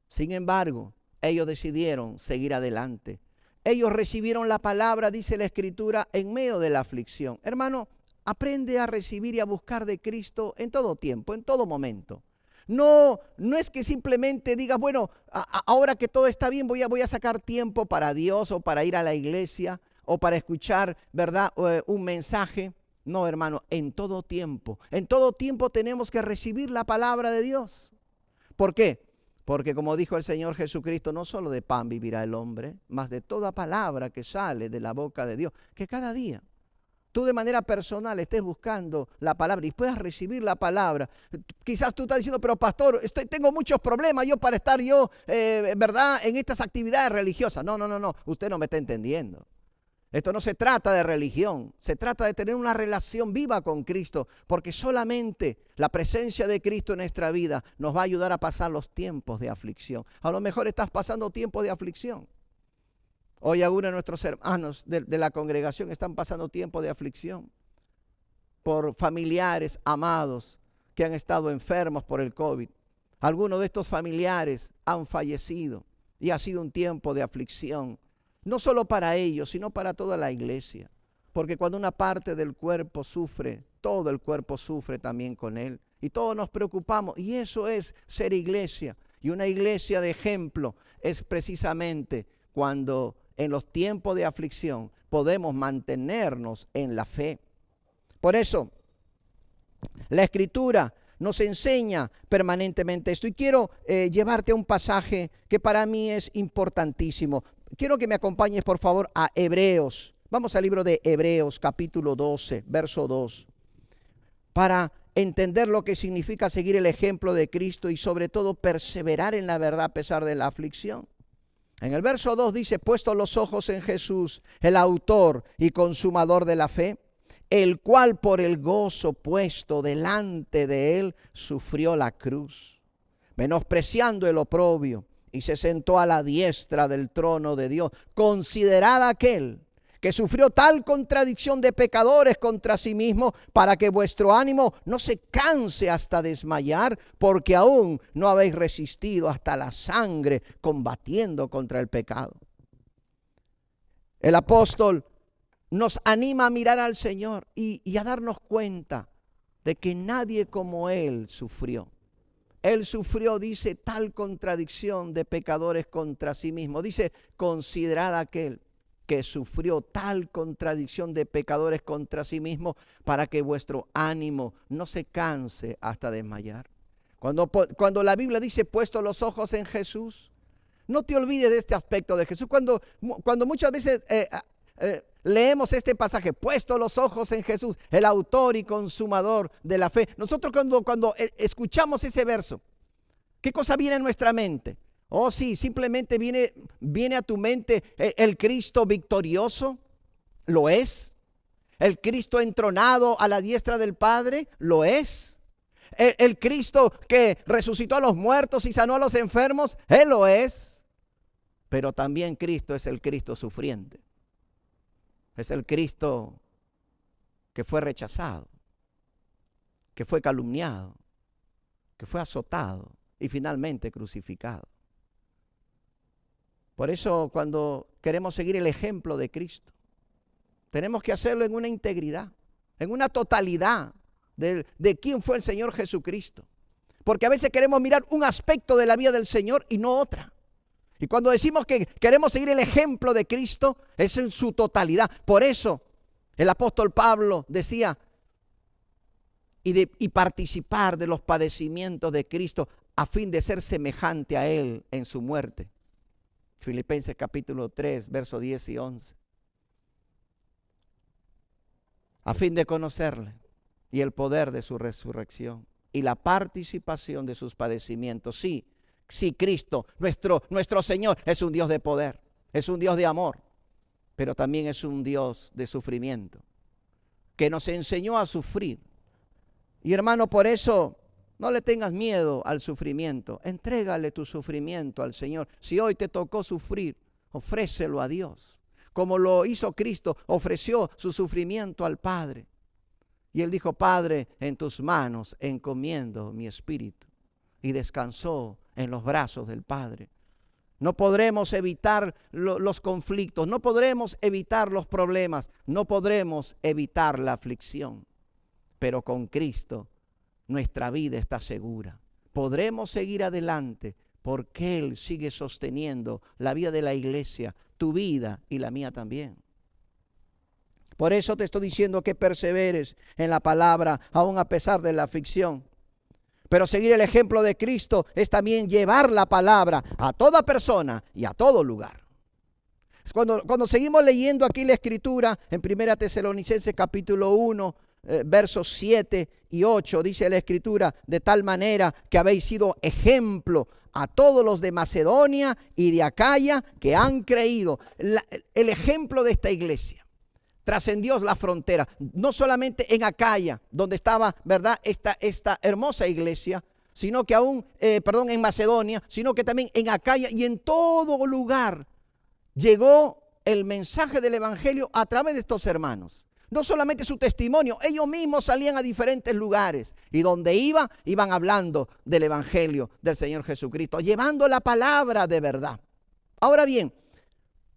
Sin embargo, ellos decidieron seguir adelante. Ellos recibieron la palabra, dice la Escritura, en medio de la aflicción. Hermano, aprende a recibir y a buscar de Cristo en todo tiempo, en todo momento. No es que simplemente digas: bueno, ahora que todo está bien voy a sacar tiempo para Dios o para ir a la iglesia o para escuchar, ¿verdad?, un mensaje. No, hermano, en todo tiempo tenemos que recibir la palabra de Dios. ¿Por qué? Porque como dijo el Señor Jesucristo, no solo de pan vivirá el hombre, mas de toda palabra que sale de la boca de Dios. Que cada día tú de manera personal estés buscando la palabra y puedas recibir la palabra. Quizás tú estás diciendo: pero pastor, tengo muchos problemas para estar ¿verdad?, en estas actividades religiosas. No, usted no me está entendiendo. Esto no se trata de religión, se trata de tener una relación viva con Cristo, porque solamente la presencia de Cristo en nuestra vida nos va a ayudar a pasar los tiempos de aflicción. A lo mejor estás pasando tiempos de aflicción. Hoy algunos de nuestros hermanos de la congregación están pasando tiempos de aflicción por familiares amados que han estado enfermos por el COVID. Algunos de estos familiares han fallecido y ha sido un tiempo de aflicción. No solo para ellos, sino para toda la iglesia. Porque cuando una parte del cuerpo sufre, todo el cuerpo sufre también con él. Y todos nos preocupamos. Y eso es ser iglesia. Y una iglesia de ejemplo es precisamente cuando en los tiempos de aflicción podemos mantenernos en la fe. Por eso, la Escritura nos enseña permanentemente esto. Y quiero llevarte a un pasaje que para mí es importantísimo. Quiero que me acompañes, por favor, a Hebreos. Vamos al libro de Hebreos, capítulo 12, verso 2. Para entender lo que significa seguir el ejemplo de Cristo y sobre todo perseverar en la verdad a pesar de la aflicción. En el verso 2 dice: puesto los ojos en Jesús, el autor y consumador de la fe, el cual por el gozo puesto delante de él sufrió la cruz, menospreciando el oprobio, y se sentó a la diestra del trono de Dios. Considerad aquel que sufrió tal contradicción de pecadores contra sí mismo, para que vuestro ánimo no se canse hasta desmayar, porque aún no habéis resistido hasta la sangre combatiendo contra el pecado. El apóstol nos anima a mirar al Señor y a darnos cuenta de que nadie como Él sufrió. Él sufrió, dice, tal contradicción de pecadores contra sí mismo. Dice, considerad aquel que sufrió tal contradicción de pecadores contra sí mismo, para que vuestro ánimo no se canse hasta desmayar. Cuando la Biblia dice, puesto los ojos en Jesús, no te olvides de este aspecto de Jesús. Cuando muchas veces leemos este pasaje, puesto los ojos en Jesús, el autor y consumador de la fe. Nosotros cuando escuchamos ese verso, ¿qué cosa viene a nuestra mente? Oh, sí, simplemente viene a tu mente el Cristo victorioso. ¿Lo es? ¿El Cristo entronado a la diestra del Padre? ¿Lo es? ¿El Cristo que resucitó a los muertos y sanó a los enfermos? Él lo es. Pero también Cristo es el Cristo sufriente. Es el Cristo que fue rechazado, que fue calumniado, que fue azotado y finalmente crucificado. Por eso, cuando queremos seguir el ejemplo de Cristo, tenemos que hacerlo en una integridad, en una totalidad de quién fue el Señor Jesucristo. Porque a veces queremos mirar un aspecto de la vida del Señor y no otra. Y cuando decimos que queremos seguir el ejemplo de Cristo, es en su totalidad. Por eso el apóstol Pablo decía, y participar de los padecimientos de Cristo a fin de ser semejante a Él en su muerte. Filipenses capítulo 3, versos 10 y 11. A fin de conocerle y el poder de su resurrección y la participación de sus padecimientos. Sí, Cristo, nuestro Señor, es un Dios de poder, es un Dios de amor, pero también es un Dios de sufrimiento, que nos enseñó a sufrir. Y hermano, por eso no le tengas miedo al sufrimiento. Entrégale tu sufrimiento al Señor. Si hoy te tocó sufrir, ofrécelo a Dios. Como lo hizo Cristo, ofreció su sufrimiento al Padre. Y Él dijo, Padre, en tus manos encomiendo mi espíritu. Y descansó en los brazos del Padre. No podremos evitar los conflictos, no podremos evitar los problemas, no podremos evitar la aflicción. Pero con Cristo nuestra vida está segura. Podremos seguir adelante porque Él sigue sosteniendo la vida de la iglesia, tu vida y la mía también. Por eso te estoy diciendo que perseveres en la palabra, aún a pesar de la aflicción. Pero seguir el ejemplo de Cristo es también llevar la palabra a toda persona y a todo lugar. Cuando seguimos leyendo aquí la Escritura, en 1 Tesalonicenses capítulo 1, versos 7 y 8, dice la Escritura, de tal manera que habéis sido ejemplo a todos los de Macedonia y de Acaya que han creído. El ejemplo de esta iglesia trascendió la frontera, no solamente en Acaya, donde estaba, ¿verdad?, esta hermosa iglesia, sino que aún, en Macedonia, sino que también en Acaya y en todo lugar llegó el mensaje del evangelio a través de estos hermanos. No solamente su testimonio, ellos mismos salían a diferentes lugares y donde iban hablando del evangelio del Señor Jesucristo, llevando la palabra de verdad. Ahora bien,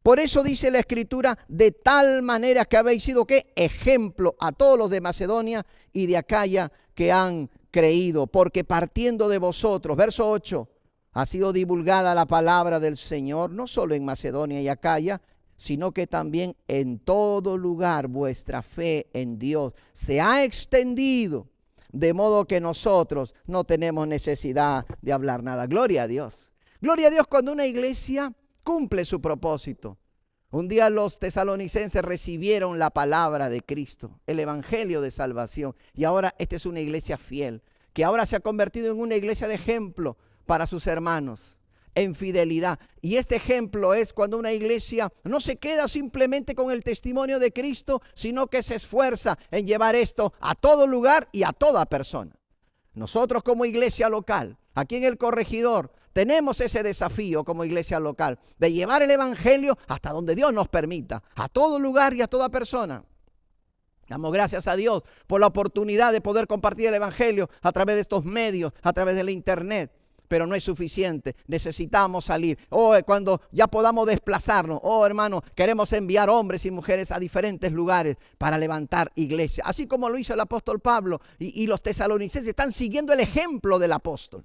por eso dice la Escritura, de tal manera que habéis sido, ¿qué? Ejemplo a todos los de Macedonia y de Acaya que han creído, porque partiendo de vosotros, verso 8, ha sido divulgada la palabra del Señor, no solo en Macedonia y Acaya, sino que también en todo lugar vuestra fe en Dios se ha extendido, de modo que nosotros no tenemos necesidad de hablar nada. Gloria a Dios. Gloria a Dios cuando una iglesia cumple su propósito. Un día los tesalonicenses recibieron la palabra de Cristo, el evangelio de salvación, y ahora esta es una iglesia fiel, que ahora se ha convertido en una iglesia de ejemplo para sus hermanos, en fidelidad. Y este ejemplo es cuando una iglesia no se queda simplemente con el testimonio de Cristo, sino que se esfuerza en llevar esto a todo lugar y a toda persona. Nosotros como iglesia local, aquí en El Corregidor, tenemos ese desafío como iglesia local de llevar el evangelio hasta donde Dios nos permita, a todo lugar y a toda persona. Damos gracias a Dios por la oportunidad de poder compartir el evangelio a través de estos medios, a través de la internet. Pero no es suficiente, necesitamos salir. Cuando ya podamos desplazarnos, hermano, queremos enviar hombres y mujeres a diferentes lugares para levantar iglesia. Así como lo hizo el apóstol Pablo y los tesalonicenses están siguiendo el ejemplo del apóstol.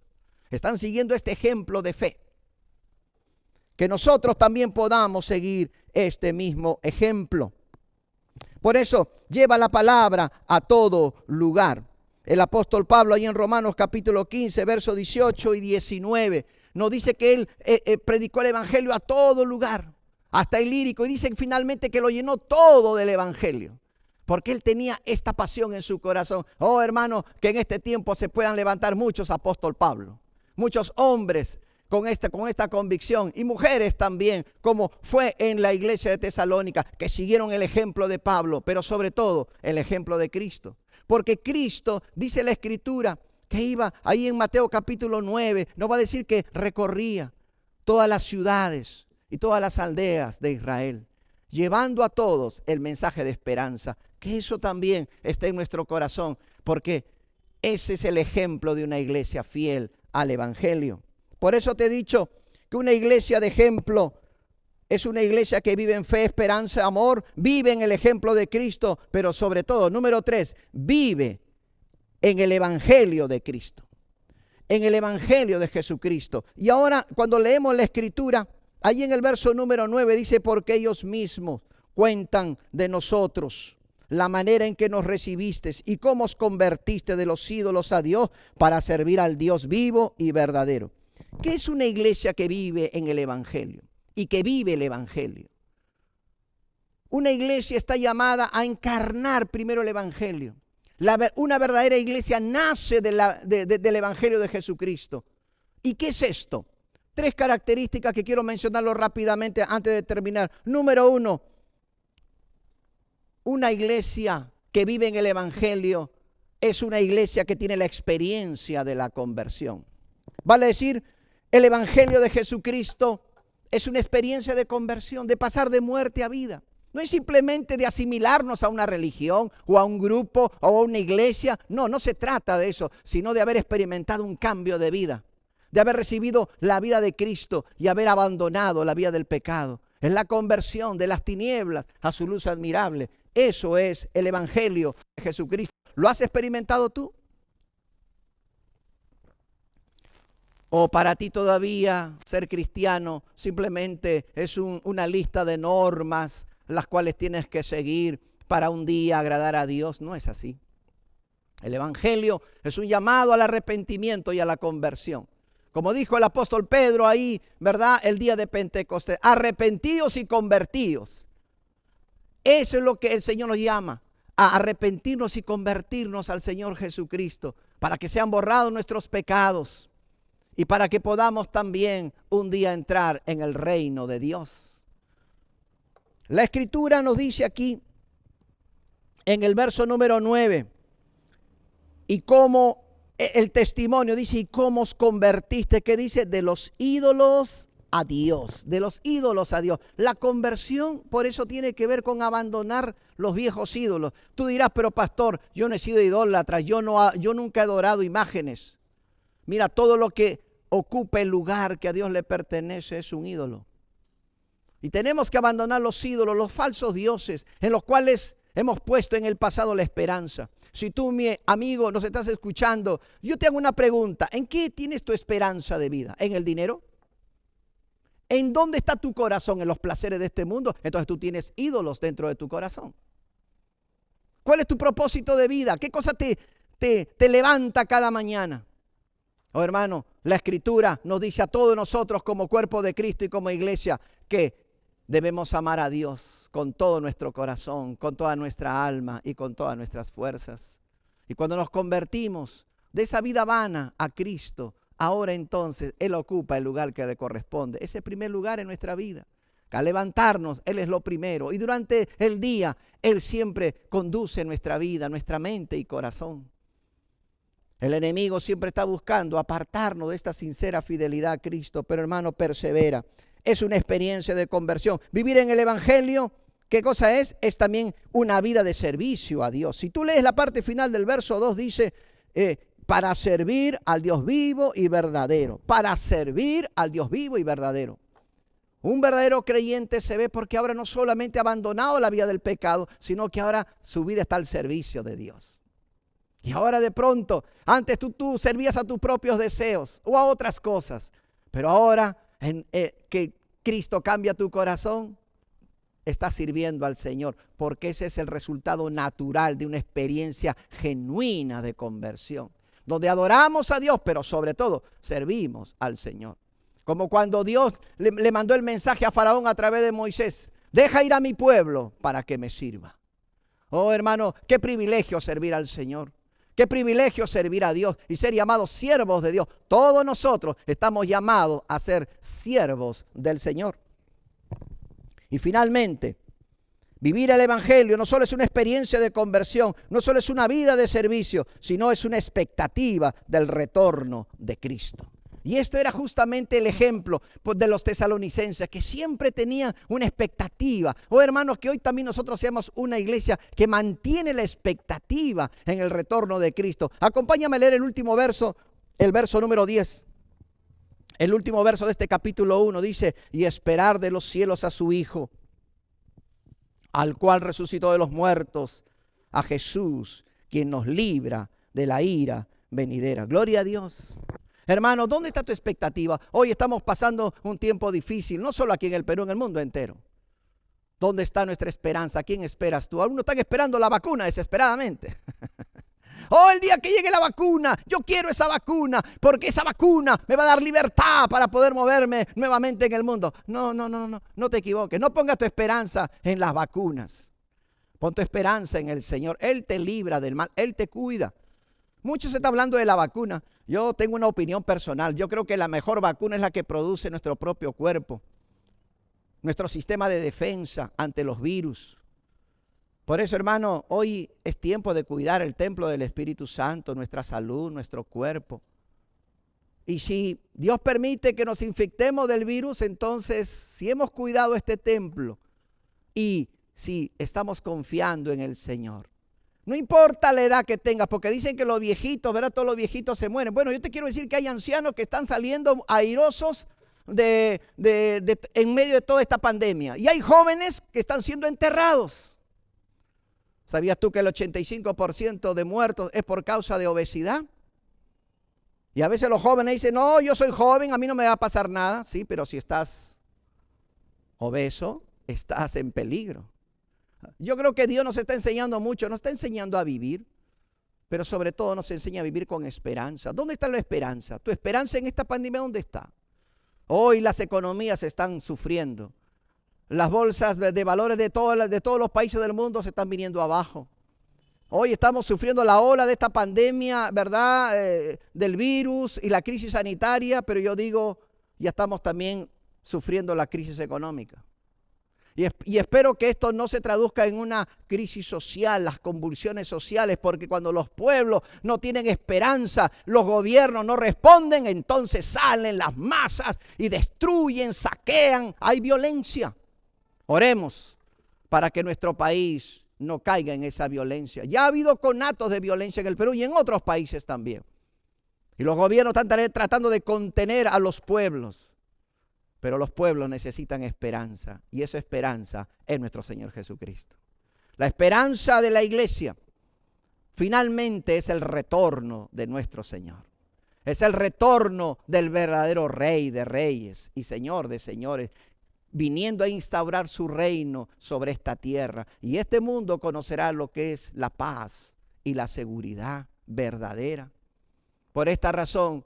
Están siguiendo este ejemplo de fe. Que nosotros también podamos seguir este mismo ejemplo. Por eso lleva la palabra a todo lugar. El apóstol Pablo ahí en Romanos capítulo 15, versos 18 y 19, nos dice que él predicó el evangelio a todo lugar, hasta Ilírico, y dice finalmente que lo llenó todo del evangelio, porque él tenía esta pasión en su corazón. Hermano, que en este tiempo se puedan levantar muchos apóstol Pablo, muchos hombres con esta convicción, y mujeres también, como fue en la iglesia de Tesalónica, que siguieron el ejemplo de Pablo, pero sobre todo el ejemplo de Cristo. Porque Cristo, dice la Escritura, que iba ahí en Mateo capítulo 9, nos va a decir que recorría todas las ciudades y todas las aldeas de Israel, llevando a todos el mensaje de esperanza. Que eso también esté en nuestro corazón, porque ese es el ejemplo de una iglesia fiel al evangelio. Por eso te he dicho que una iglesia de ejemplo es una iglesia que vive en fe, esperanza, amor, vive en el ejemplo de Cristo, pero sobre todo, número 3, vive en el evangelio de Cristo, en el evangelio de Jesucristo. Y ahora, cuando leemos la Escritura, ahí en el verso número 9 dice, porque ellos mismos cuentan de nosotros la manera en que nos recibiste y cómo os convertiste de los ídolos a Dios para servir al Dios vivo y verdadero. ¿Qué es una iglesia que vive en el evangelio y que vive el evangelio? Una iglesia está llamada a encarnar primero el evangelio. Una verdadera iglesia nace del evangelio de Jesucristo. ¿Y qué es esto? 3 características que quiero mencionarlo rápidamente antes de terminar. Número 1, una iglesia que vive en el evangelio es una iglesia que tiene la experiencia de la conversión. Vale decir, el evangelio de Jesucristo es una experiencia de conversión, de pasar de muerte a vida. No es simplemente de asimilarnos a una religión o a un grupo o a una iglesia. No se trata de eso, sino de haber experimentado un cambio de vida, de haber recibido la vida de Cristo y haber abandonado la vida del pecado. Es la conversión de las tinieblas a su luz admirable. Eso es el evangelio de Jesucristo. ¿Lo has experimentado tú? ¿O para ti todavía ser cristiano simplemente es una lista de normas las cuales tienes que seguir para un día agradar a Dios? No es así. El evangelio es un llamado al arrepentimiento y a la conversión. Como dijo el apóstol Pedro ahí, ¿verdad? El día de Pentecostés, arrepentíos y convertíos. Eso es lo que el Señor nos llama, a arrepentirnos y convertirnos al Señor Jesucristo, para que sean borrados nuestros pecados y para que podamos también un día entrar en el reino de Dios. La Escritura nos dice aquí, en el verso número 9, y cómo el testimonio dice, y cómo os convertiste, que dice, de los ídolos a Dios, de los ídolos a Dios. La conversión, por eso tiene que ver con abandonar los viejos ídolos. Tú dirás, pero pastor, yo no he sido idólatra, yo nunca he adorado imágenes. Mira, todo lo que ocupa el lugar que a Dios le pertenece es un ídolo. Y tenemos que abandonar los ídolos, los falsos dioses, en los cuales hemos puesto en el pasado la esperanza. Si tú, mi amigo, nos estás escuchando, yo te hago una pregunta. ¿En qué tienes tu esperanza de vida? ¿En el dinero? ¿En dónde está tu corazón? ¿En los placeres de este mundo? Entonces tú tienes ídolos dentro de tu corazón. ¿Cuál es tu propósito de vida? ¿Qué cosa te levanta cada mañana? Oh, hermano, la Escritura nos dice a todos nosotros como cuerpo de Cristo y como iglesia que debemos amar a Dios con todo nuestro corazón, con toda nuestra alma y con todas nuestras fuerzas. Y cuando nos convertimos de esa vida vana a Cristo, ahora entonces Él ocupa el lugar que le corresponde. Ese primer lugar en nuestra vida. Que al levantarnos, Él es lo primero. Y durante el día, Él siempre conduce nuestra vida, nuestra mente y corazón. El enemigo siempre está buscando apartarnos de esta sincera fidelidad a Cristo, pero hermano, persevera. Es una experiencia de conversión. Vivir en el Evangelio, ¿qué cosa es? Es también una vida de servicio a Dios. Si tú lees la parte final del verso 2, dice, para servir al Dios vivo y verdadero. Para servir al Dios vivo y verdadero. Un verdadero creyente se ve porque ahora no solamente ha abandonado la vida del pecado, sino que ahora su vida está al servicio de Dios. Y ahora de pronto, antes tú servías a tus propios deseos o a otras cosas, pero ahora que Cristo cambia tu corazón, estás sirviendo al Señor, porque ese es el resultado natural de una experiencia genuina de conversión, donde adoramos a Dios, pero sobre todo servimos al Señor. Como cuando Dios le mandó el mensaje a Faraón a través de Moisés: deja ir a mi pueblo para que me sirva. Oh hermano, qué privilegio servir al Señor. Qué privilegio servir a Dios y ser llamados siervos de Dios. Todos nosotros estamos llamados a ser siervos del Señor. Y finalmente, vivir el Evangelio no solo es una experiencia de conversión, no solo es una vida de servicio, sino es una expectativa del retorno de Cristo. Y esto era justamente el ejemplo de los tesalonicenses, que siempre tenían una expectativa. Oh hermanos, que hoy también nosotros seamos una iglesia que mantiene la expectativa en el retorno de Cristo. Acompáñame a leer el último verso, el verso número 10. El último verso de este capítulo 1 dice: y esperar de los cielos a su Hijo, al cual resucitó de los muertos, a Jesús, quien nos libra de la ira venidera. Gloria a Dios. Hermano, ¿dónde está tu expectativa? Hoy estamos pasando un tiempo difícil, no solo aquí en el Perú, en el mundo entero. ¿Dónde está nuestra esperanza? ¿A quién esperas tú? Algunos están esperando la vacuna desesperadamente. Oh, el día que llegue la vacuna, yo quiero esa vacuna, porque esa vacuna me va a dar libertad para poder moverme nuevamente en el mundo. No te equivoques. No pongas tu esperanza en las vacunas. Pon tu esperanza en el Señor. Él te libra del mal, Él te cuida. Mucho se está hablando de la vacuna. Yo tengo una opinión personal. Yo creo que la mejor vacuna es la que produce nuestro propio cuerpo, nuestro sistema de defensa ante los virus. Por eso, hermano, hoy es tiempo de cuidar el templo del Espíritu Santo, nuestra salud, nuestro cuerpo. Y si Dios permite que nos infectemos del virus, entonces si hemos cuidado este templo y si estamos confiando en el Señor, no importa la edad que tengas, porque dicen que los viejitos, ¿verdad? Todos los viejitos se mueren. Bueno, yo te quiero decir que hay ancianos que están saliendo airosos en medio de toda esta pandemia. Y hay jóvenes que están siendo enterrados. ¿Sabías tú que el 85% de muertos es por causa de obesidad? Y a veces los jóvenes dicen: no, yo soy joven, a mí no me va a pasar nada. Sí, pero si estás obeso, estás en peligro. Yo creo que Dios nos está enseñando mucho, nos está enseñando a vivir, pero sobre todo nos enseña a vivir con esperanza. ¿Dónde está la esperanza? ¿Tu esperanza en esta pandemia dónde está? Hoy las economías están sufriendo. Las bolsas de valores de todos los países del mundo se están viniendo abajo. Hoy estamos sufriendo la ola de esta pandemia, ¿verdad? Del virus y la crisis sanitaria, pero yo digo, ya estamos también sufriendo la crisis económica. Y espero que esto no se traduzca en una crisis social, las convulsiones sociales, porque cuando los pueblos no tienen esperanza, los gobiernos no responden, entonces salen las masas y destruyen, saquean, hay violencia. Oremos para que nuestro país no caiga en esa violencia. Ya ha habido conatos de violencia en el Perú y en otros países también. Y los gobiernos están tratando de contener a los pueblos. Pero los pueblos necesitan esperanza, y esa esperanza es nuestro Señor Jesucristo. La esperanza de la iglesia finalmente es el retorno de nuestro Señor. Es el retorno del verdadero Rey de reyes y Señor de señores, viniendo a instaurar su reino sobre esta tierra. Y este mundo conocerá lo que es la paz y la seguridad verdadera. Por esta razón,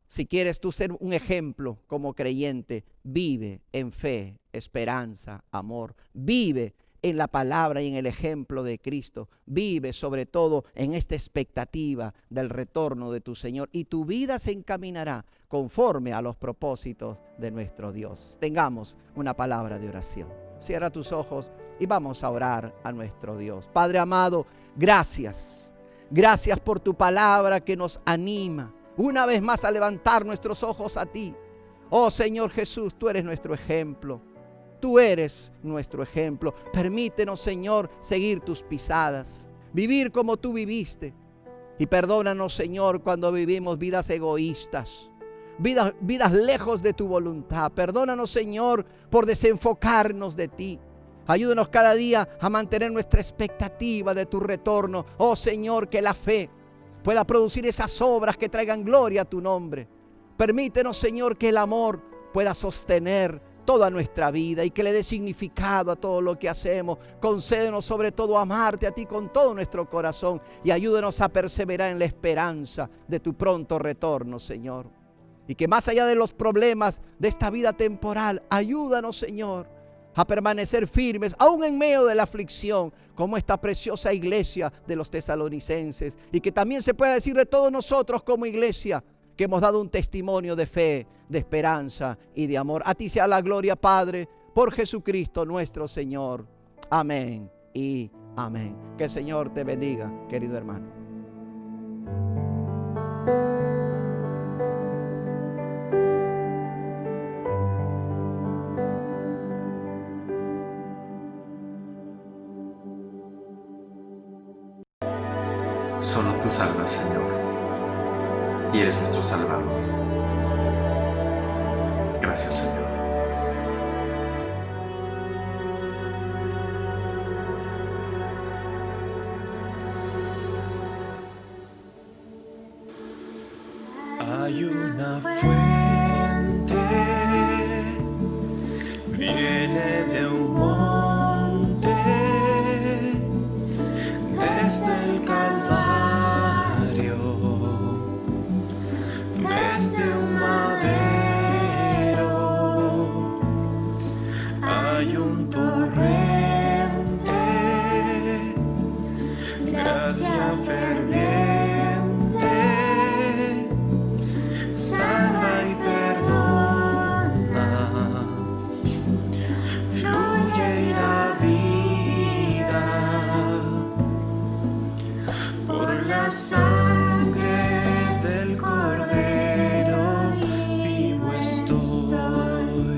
si quieres tú ser un ejemplo como creyente, vive en fe, esperanza, amor. Vive en la palabra y en el ejemplo de Cristo. Vive sobre todo en esta expectativa del retorno de tu Señor. Y tu vida se encaminará conforme a los propósitos de nuestro Dios. Tengamos una palabra de oración. Cierra tus ojos y vamos a orar a nuestro Dios. Padre amado, gracias. Gracias por tu palabra que nos anima una vez más a levantar nuestros ojos a ti. Oh Señor Jesús, tú eres nuestro ejemplo. Tú eres nuestro ejemplo. Permítenos, Señor, seguir tus pisadas, vivir como tú viviste. Y perdónanos, Señor, cuando vivimos vidas egoístas, vidas lejos de tu voluntad. Perdónanos, Señor, por desenfocarnos de ti. Ayúdanos cada día a mantener nuestra expectativa de tu retorno. Oh Señor, que la fe pueda producir esas obras que traigan gloria a tu nombre. Permítenos, Señor, que el amor pueda sostener toda nuestra vida y que le dé significado a todo lo que hacemos. Concédenos sobre todo amarte a ti con todo nuestro corazón y ayúdanos a perseverar en la esperanza de tu pronto retorno, Señor. Y que más allá de los problemas de esta vida temporal, ayúdanos, Señor, a permanecer firmes, aún en medio de la aflicción, como esta preciosa iglesia de los tesalonicenses. Y que también se pueda decir de todos nosotros como iglesia, que hemos dado un testimonio de fe, de esperanza y de amor. A ti sea la gloria, Padre, por Jesucristo nuestro Señor. Amén y amén. Que el Señor te bendiga, querido hermano. Solo tú salvas, Señor, y eres nuestro Salvador. Gracias, Señor. Hay una fuente, viene de un monte, desde el Calvario, desde un madero, hay un torrente, gracia ferviente. Salva y perdona, fluye y da vida, por la sangre del Cordero vivo estoy.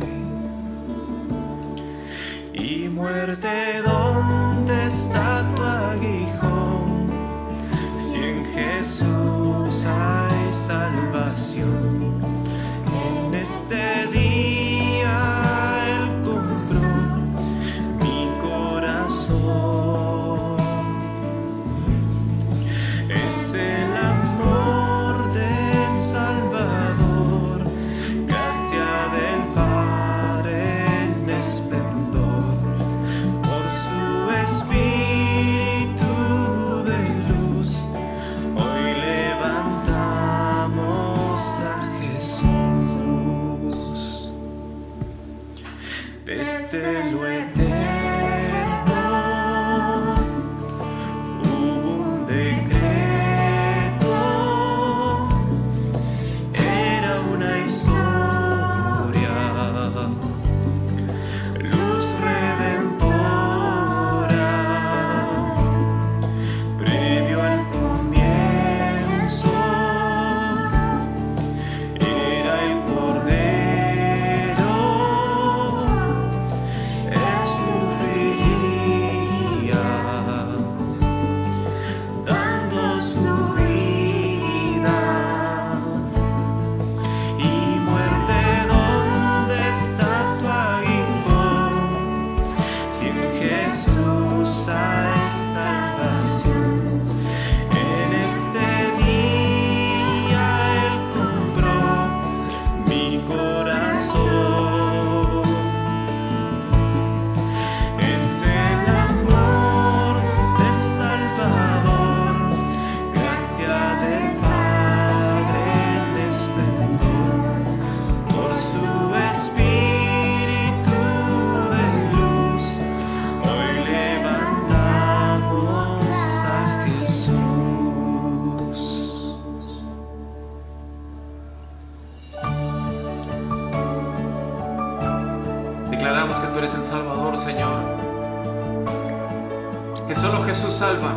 Y muerte, ¿dónde está tu aguijón? Si en Jesús hay salvación. En este día Él compró mi corazón. Es el amor del Salvador, gracia del Padre en esplendor, por su Espíritu de luz. Hoy levantamos a Jesús. Desde lo eterno hubo un decreto, era una historia, luz redentora, previo al comienzo, era el Cordero, Él sufriría, dando su vida. Y muerte, ¿dónde está tu aguijón? Si en Jesús hay salvación. En este día Él compró mi corazón. Es el amor del Salvador, gracia del Padre en esplendor, por su Espíritu de luz. Hoy levantamos a Jesús. Declaramos que tú eres el Salvador, Señor, que solo Jesús salva.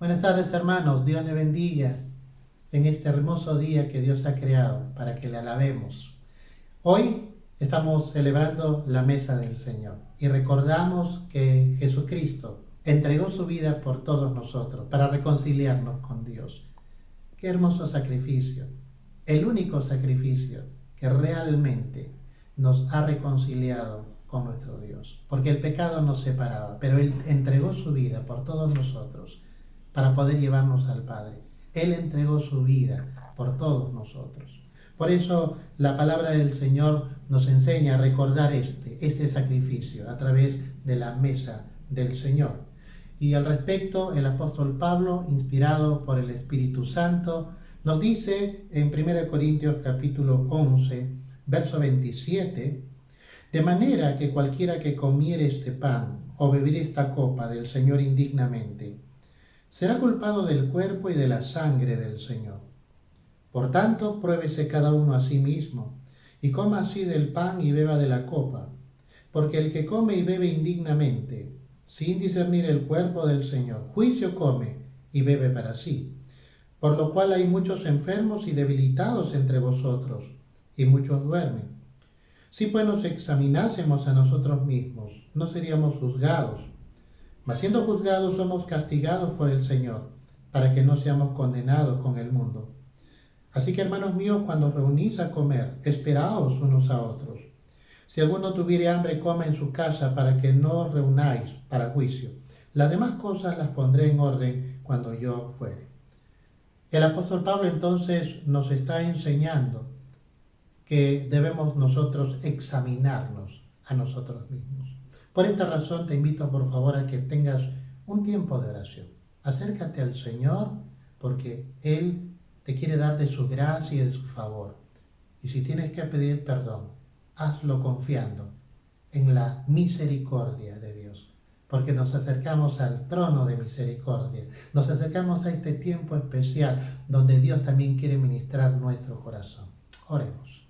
Buenas tardes, hermanos. Dios le bendiga en este hermoso día que Dios ha creado para que le alabemos. Hoy estamos celebrando la mesa del Señor y recordamos que Jesucristo entregó su vida por todos nosotros para reconciliarnos con Dios. Qué hermoso sacrificio, el único sacrificio que realmente nos ha reconciliado con nuestro Dios, porque el pecado nos separaba, pero Él entregó su vida por todos nosotros para poder llevarnos al Padre. Él entregó su vida por todos nosotros. Por eso la palabra del Señor nos enseña a recordar este sacrificio a través de la mesa del Señor. Y al respecto, el apóstol Pablo, inspirado por el Espíritu Santo, nos dice en 1 Corintios capítulo 11, verso 27, de manera que cualquiera que comiere este pan o bebiere esta copa del Señor indignamente, será culpado del cuerpo y de la sangre del Señor. Por tanto, pruébese cada uno a sí mismo, y coma así del pan y beba de la copa, porque el que come y bebe indignamente, sin discernir el cuerpo del Señor, juicio come y bebe para sí. Por lo cual hay muchos enfermos y debilitados entre vosotros, y muchos duermen. Si pues nos examinásemos a nosotros mismos, no seríamos juzgados. Mas siendo juzgados somos castigados por el Señor, para que no seamos condenados con el mundo. Así que, hermanos míos, cuando os reunís a comer, esperaos unos a otros. Si alguno tuviere hambre, coma en su casa, para que no os reunáis para juicio. Las demás cosas las pondré en orden cuando yo fuere. El apóstol Pablo entonces nos está enseñando que debemos nosotros examinarnos a nosotros mismos. Por esta razón te invito por favor a que tengas un tiempo de oración. Acércate al Señor porque Él te quiere dar de su gracia y de su favor. Y si tienes que pedir perdón, hazlo confiando en la misericordia de Dios. Porque nos acercamos al trono de misericordia. Nos acercamos a este tiempo especial donde Dios también quiere ministrar nuestro corazón. Oremos.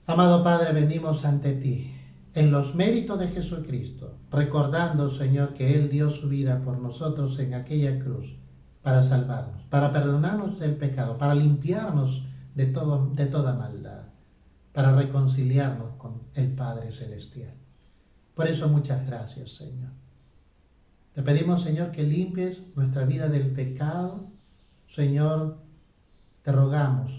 Amado Padre, venimos ante ti en los méritos de Jesucristo, recordando, Señor, que Él dio su vida por nosotros en aquella cruz para salvarnos, para perdonarnos del pecado, para limpiarnos de toda maldad, para reconciliarnos con el Padre Celestial. Por eso muchas gracias, Señor. Te pedimos, Señor, que limpies nuestra vida del pecado. Señor, te rogamos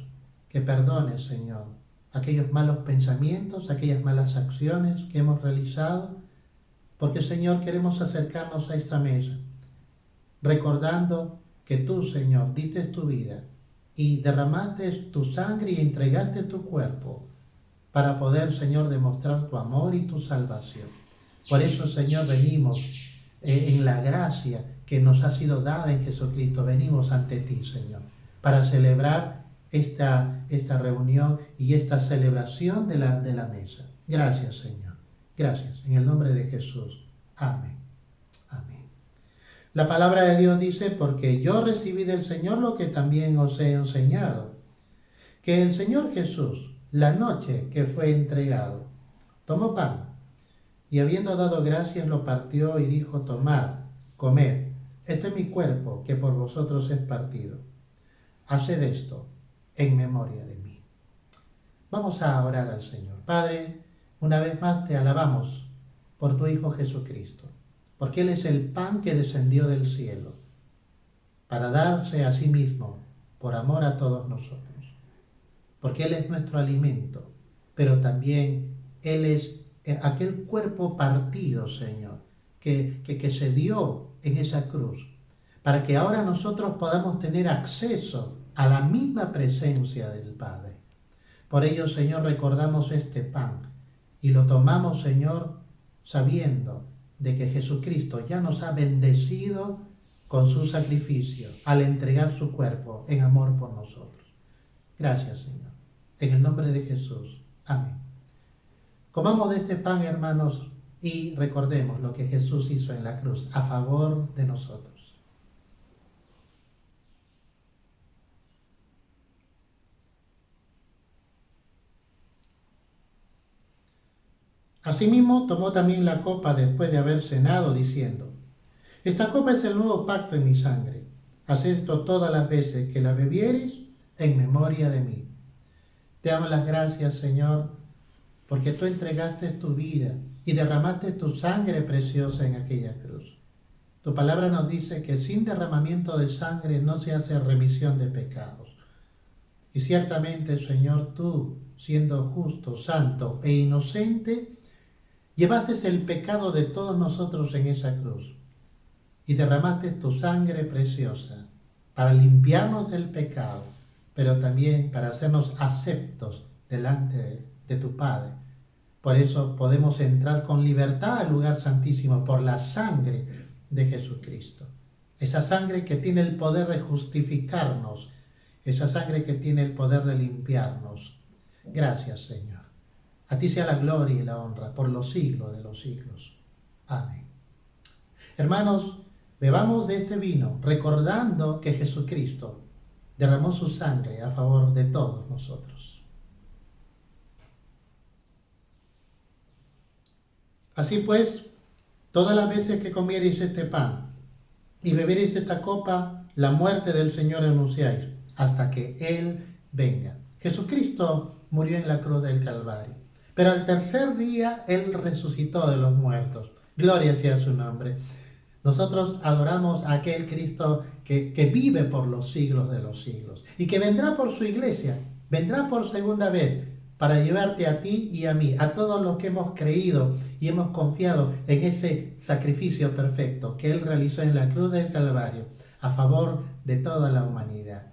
que perdones, Señor, aquellos malos pensamientos, aquellas malas acciones que hemos realizado, porque, Señor, queremos acercarnos a esta mesa, recordando que tú, Señor, diste tu vida y derramaste tu sangre y entregaste tu cuerpo para poder, Señor, demostrar tu amor y tu salvación. Por eso, Señor, venimos en la gracia que nos ha sido dada en Jesucristo. Venimos ante ti, Señor, para celebrar esta reunión y esta celebración de la mesa. Gracias, Señor. Gracias. En el nombre de Jesús. Amén. Amén. La palabra de Dios dice, porque yo recibí del Señor lo que también os he enseñado, que el Señor Jesús, la noche que fue entregado, tomó pan y habiendo dado gracias lo partió y dijo, tomad, comed, este es mi cuerpo que por vosotros es partido. Haced esto en memoria de mí. Vamos a orar al Señor. Padre, una vez más te alabamos por tu Hijo Jesucristo, porque Él es el pan que descendió del cielo para darse a sí mismo por amor a todos nosotros, porque Él es nuestro alimento, pero también Él es aquel cuerpo partido, Señor, que se dio en esa cruz, para que ahora nosotros podamos tener acceso a la misma presencia del Padre. Por ello, Señor, recordamos este pan y lo tomamos, Señor, sabiendo de que Jesucristo ya nos ha bendecido con su sacrificio al entregar su cuerpo en amor por nosotros. Gracias, Señor. En el nombre de Jesús. Amén. Comamos de este pan, hermanos, y recordemos lo que Jesús hizo en la cruz a favor de nosotros. Asimismo, tomó también la copa después de haber cenado, diciendo, Esta copa es el nuevo pacto en mi sangre. Haz esto todas las veces que la bebieres en memoria de mí. Te damos las gracias, Señor, porque tú entregaste tu vida y derramaste tu sangre preciosa en aquella cruz. Tu palabra nos dice que sin derramamiento de sangre no se hace remisión de pecados. Y ciertamente, Señor, tú, siendo justo, santo e inocente, llevaste el pecado de todos nosotros en esa cruz y derramaste tu sangre preciosa para limpiarnos del pecado, pero también para hacernos aceptos delante de tu Padre. Por eso podemos entrar con libertad al lugar santísimo por la sangre de Jesucristo. Esa sangre que tiene el poder de justificarnos, esa sangre que tiene el poder de limpiarnos. Gracias, Señor. A ti sea la gloria y la honra por los siglos de los siglos. Amén. Hermanos, bebamos de este vino recordando que Jesucristo derramó su sangre a favor de todos nosotros. Así pues, todas las veces que comiereis este pan y bebereis esta copa, la muerte del Señor anunciáis, hasta que Él venga. Jesucristo murió en la cruz del Calvario, pero al tercer día Él resucitó de los muertos. Gloria sea su nombre. Nosotros adoramos a aquel Cristo que vive por los siglos de los siglos y que vendrá por su iglesia, vendrá por segunda vez para llevarte a ti y a mí, a todos los que hemos creído y hemos confiado en ese sacrificio perfecto que Él realizó en la cruz del Calvario a favor de toda la humanidad.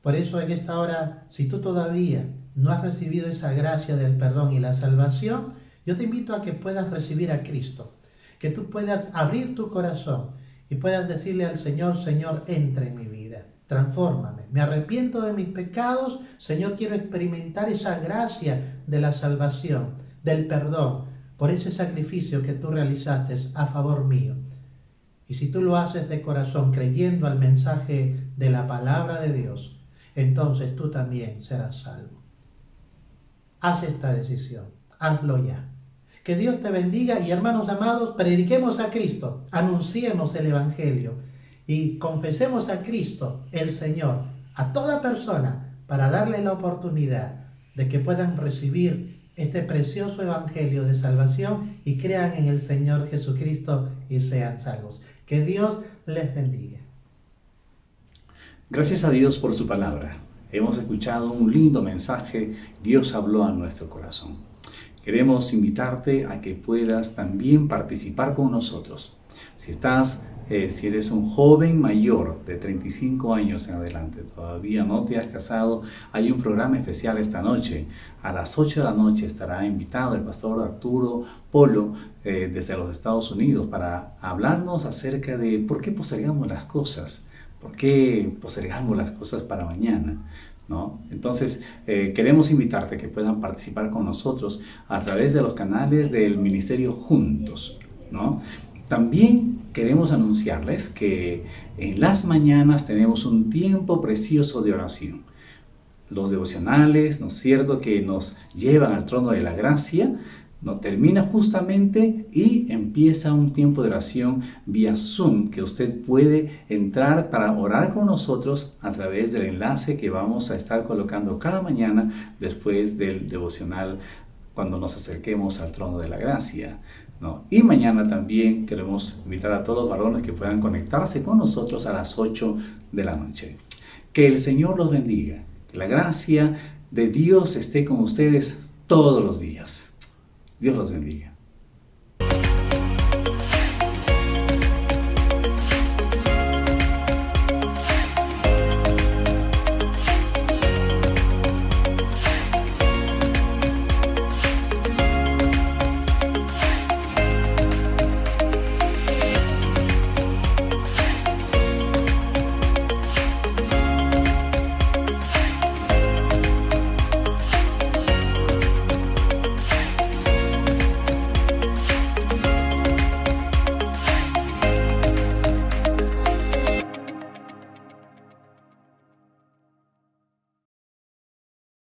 Por eso en esta hora, si tú todavía no has recibido esa gracia del perdón y la salvación, yo te invito a que puedas recibir a Cristo, que tú puedas abrir tu corazón y puedas decirle al Señor: Señor, entra en mi vida, transfórmame, me arrepiento de mis pecados, Señor, quiero experimentar esa gracia de la salvación, del perdón, por ese sacrificio que tú realizaste a favor mío. Y si tú lo haces de corazón, creyendo al mensaje de la palabra de Dios, entonces tú también serás salvo. Haz esta decisión, hazlo ya. Que Dios te bendiga y, hermanos amados, prediquemos a Cristo, anunciemos el Evangelio y confesemos a Cristo, el Señor, a toda persona para darle la oportunidad de que puedan recibir este precioso Evangelio de salvación y crean en el Señor Jesucristo y sean salvos. Que Dios les bendiga. Gracias a Dios por su palabra. Hemos escuchado un lindo mensaje. Dios habló a nuestro corazón. Queremos invitarte a que puedas también participar con nosotros. Si eres un joven mayor de 35 años en adelante, todavía no te has casado, hay un programa especial esta noche. A las 8 de la noche estará invitado el pastor Arturo Polo desde los Estados Unidos para hablarnos acerca de por qué postergamos las cosas, por qué postergamos las cosas para mañana, ¿no? Entonces, queremos invitarte a que puedan participar con nosotros a través de los canales del Ministerio Juntos, ¿no? También queremos anunciarles que en las mañanas tenemos un tiempo precioso de oración. Los devocionales, ¿no es cierto?, que nos llevan al trono de la gracia, no termina justamente y empieza un tiempo de oración vía Zoom que usted puede entrar para orar con nosotros a través del enlace que vamos a estar colocando cada mañana después del devocional cuando nos acerquemos al trono de la gracia, ¿no? Y mañana también queremos invitar a todos los varones que puedan conectarse con nosotros a las 8 de la noche. Que el Señor los bendiga, que la gracia de Dios esté con ustedes todos los días. Dios los bendiga.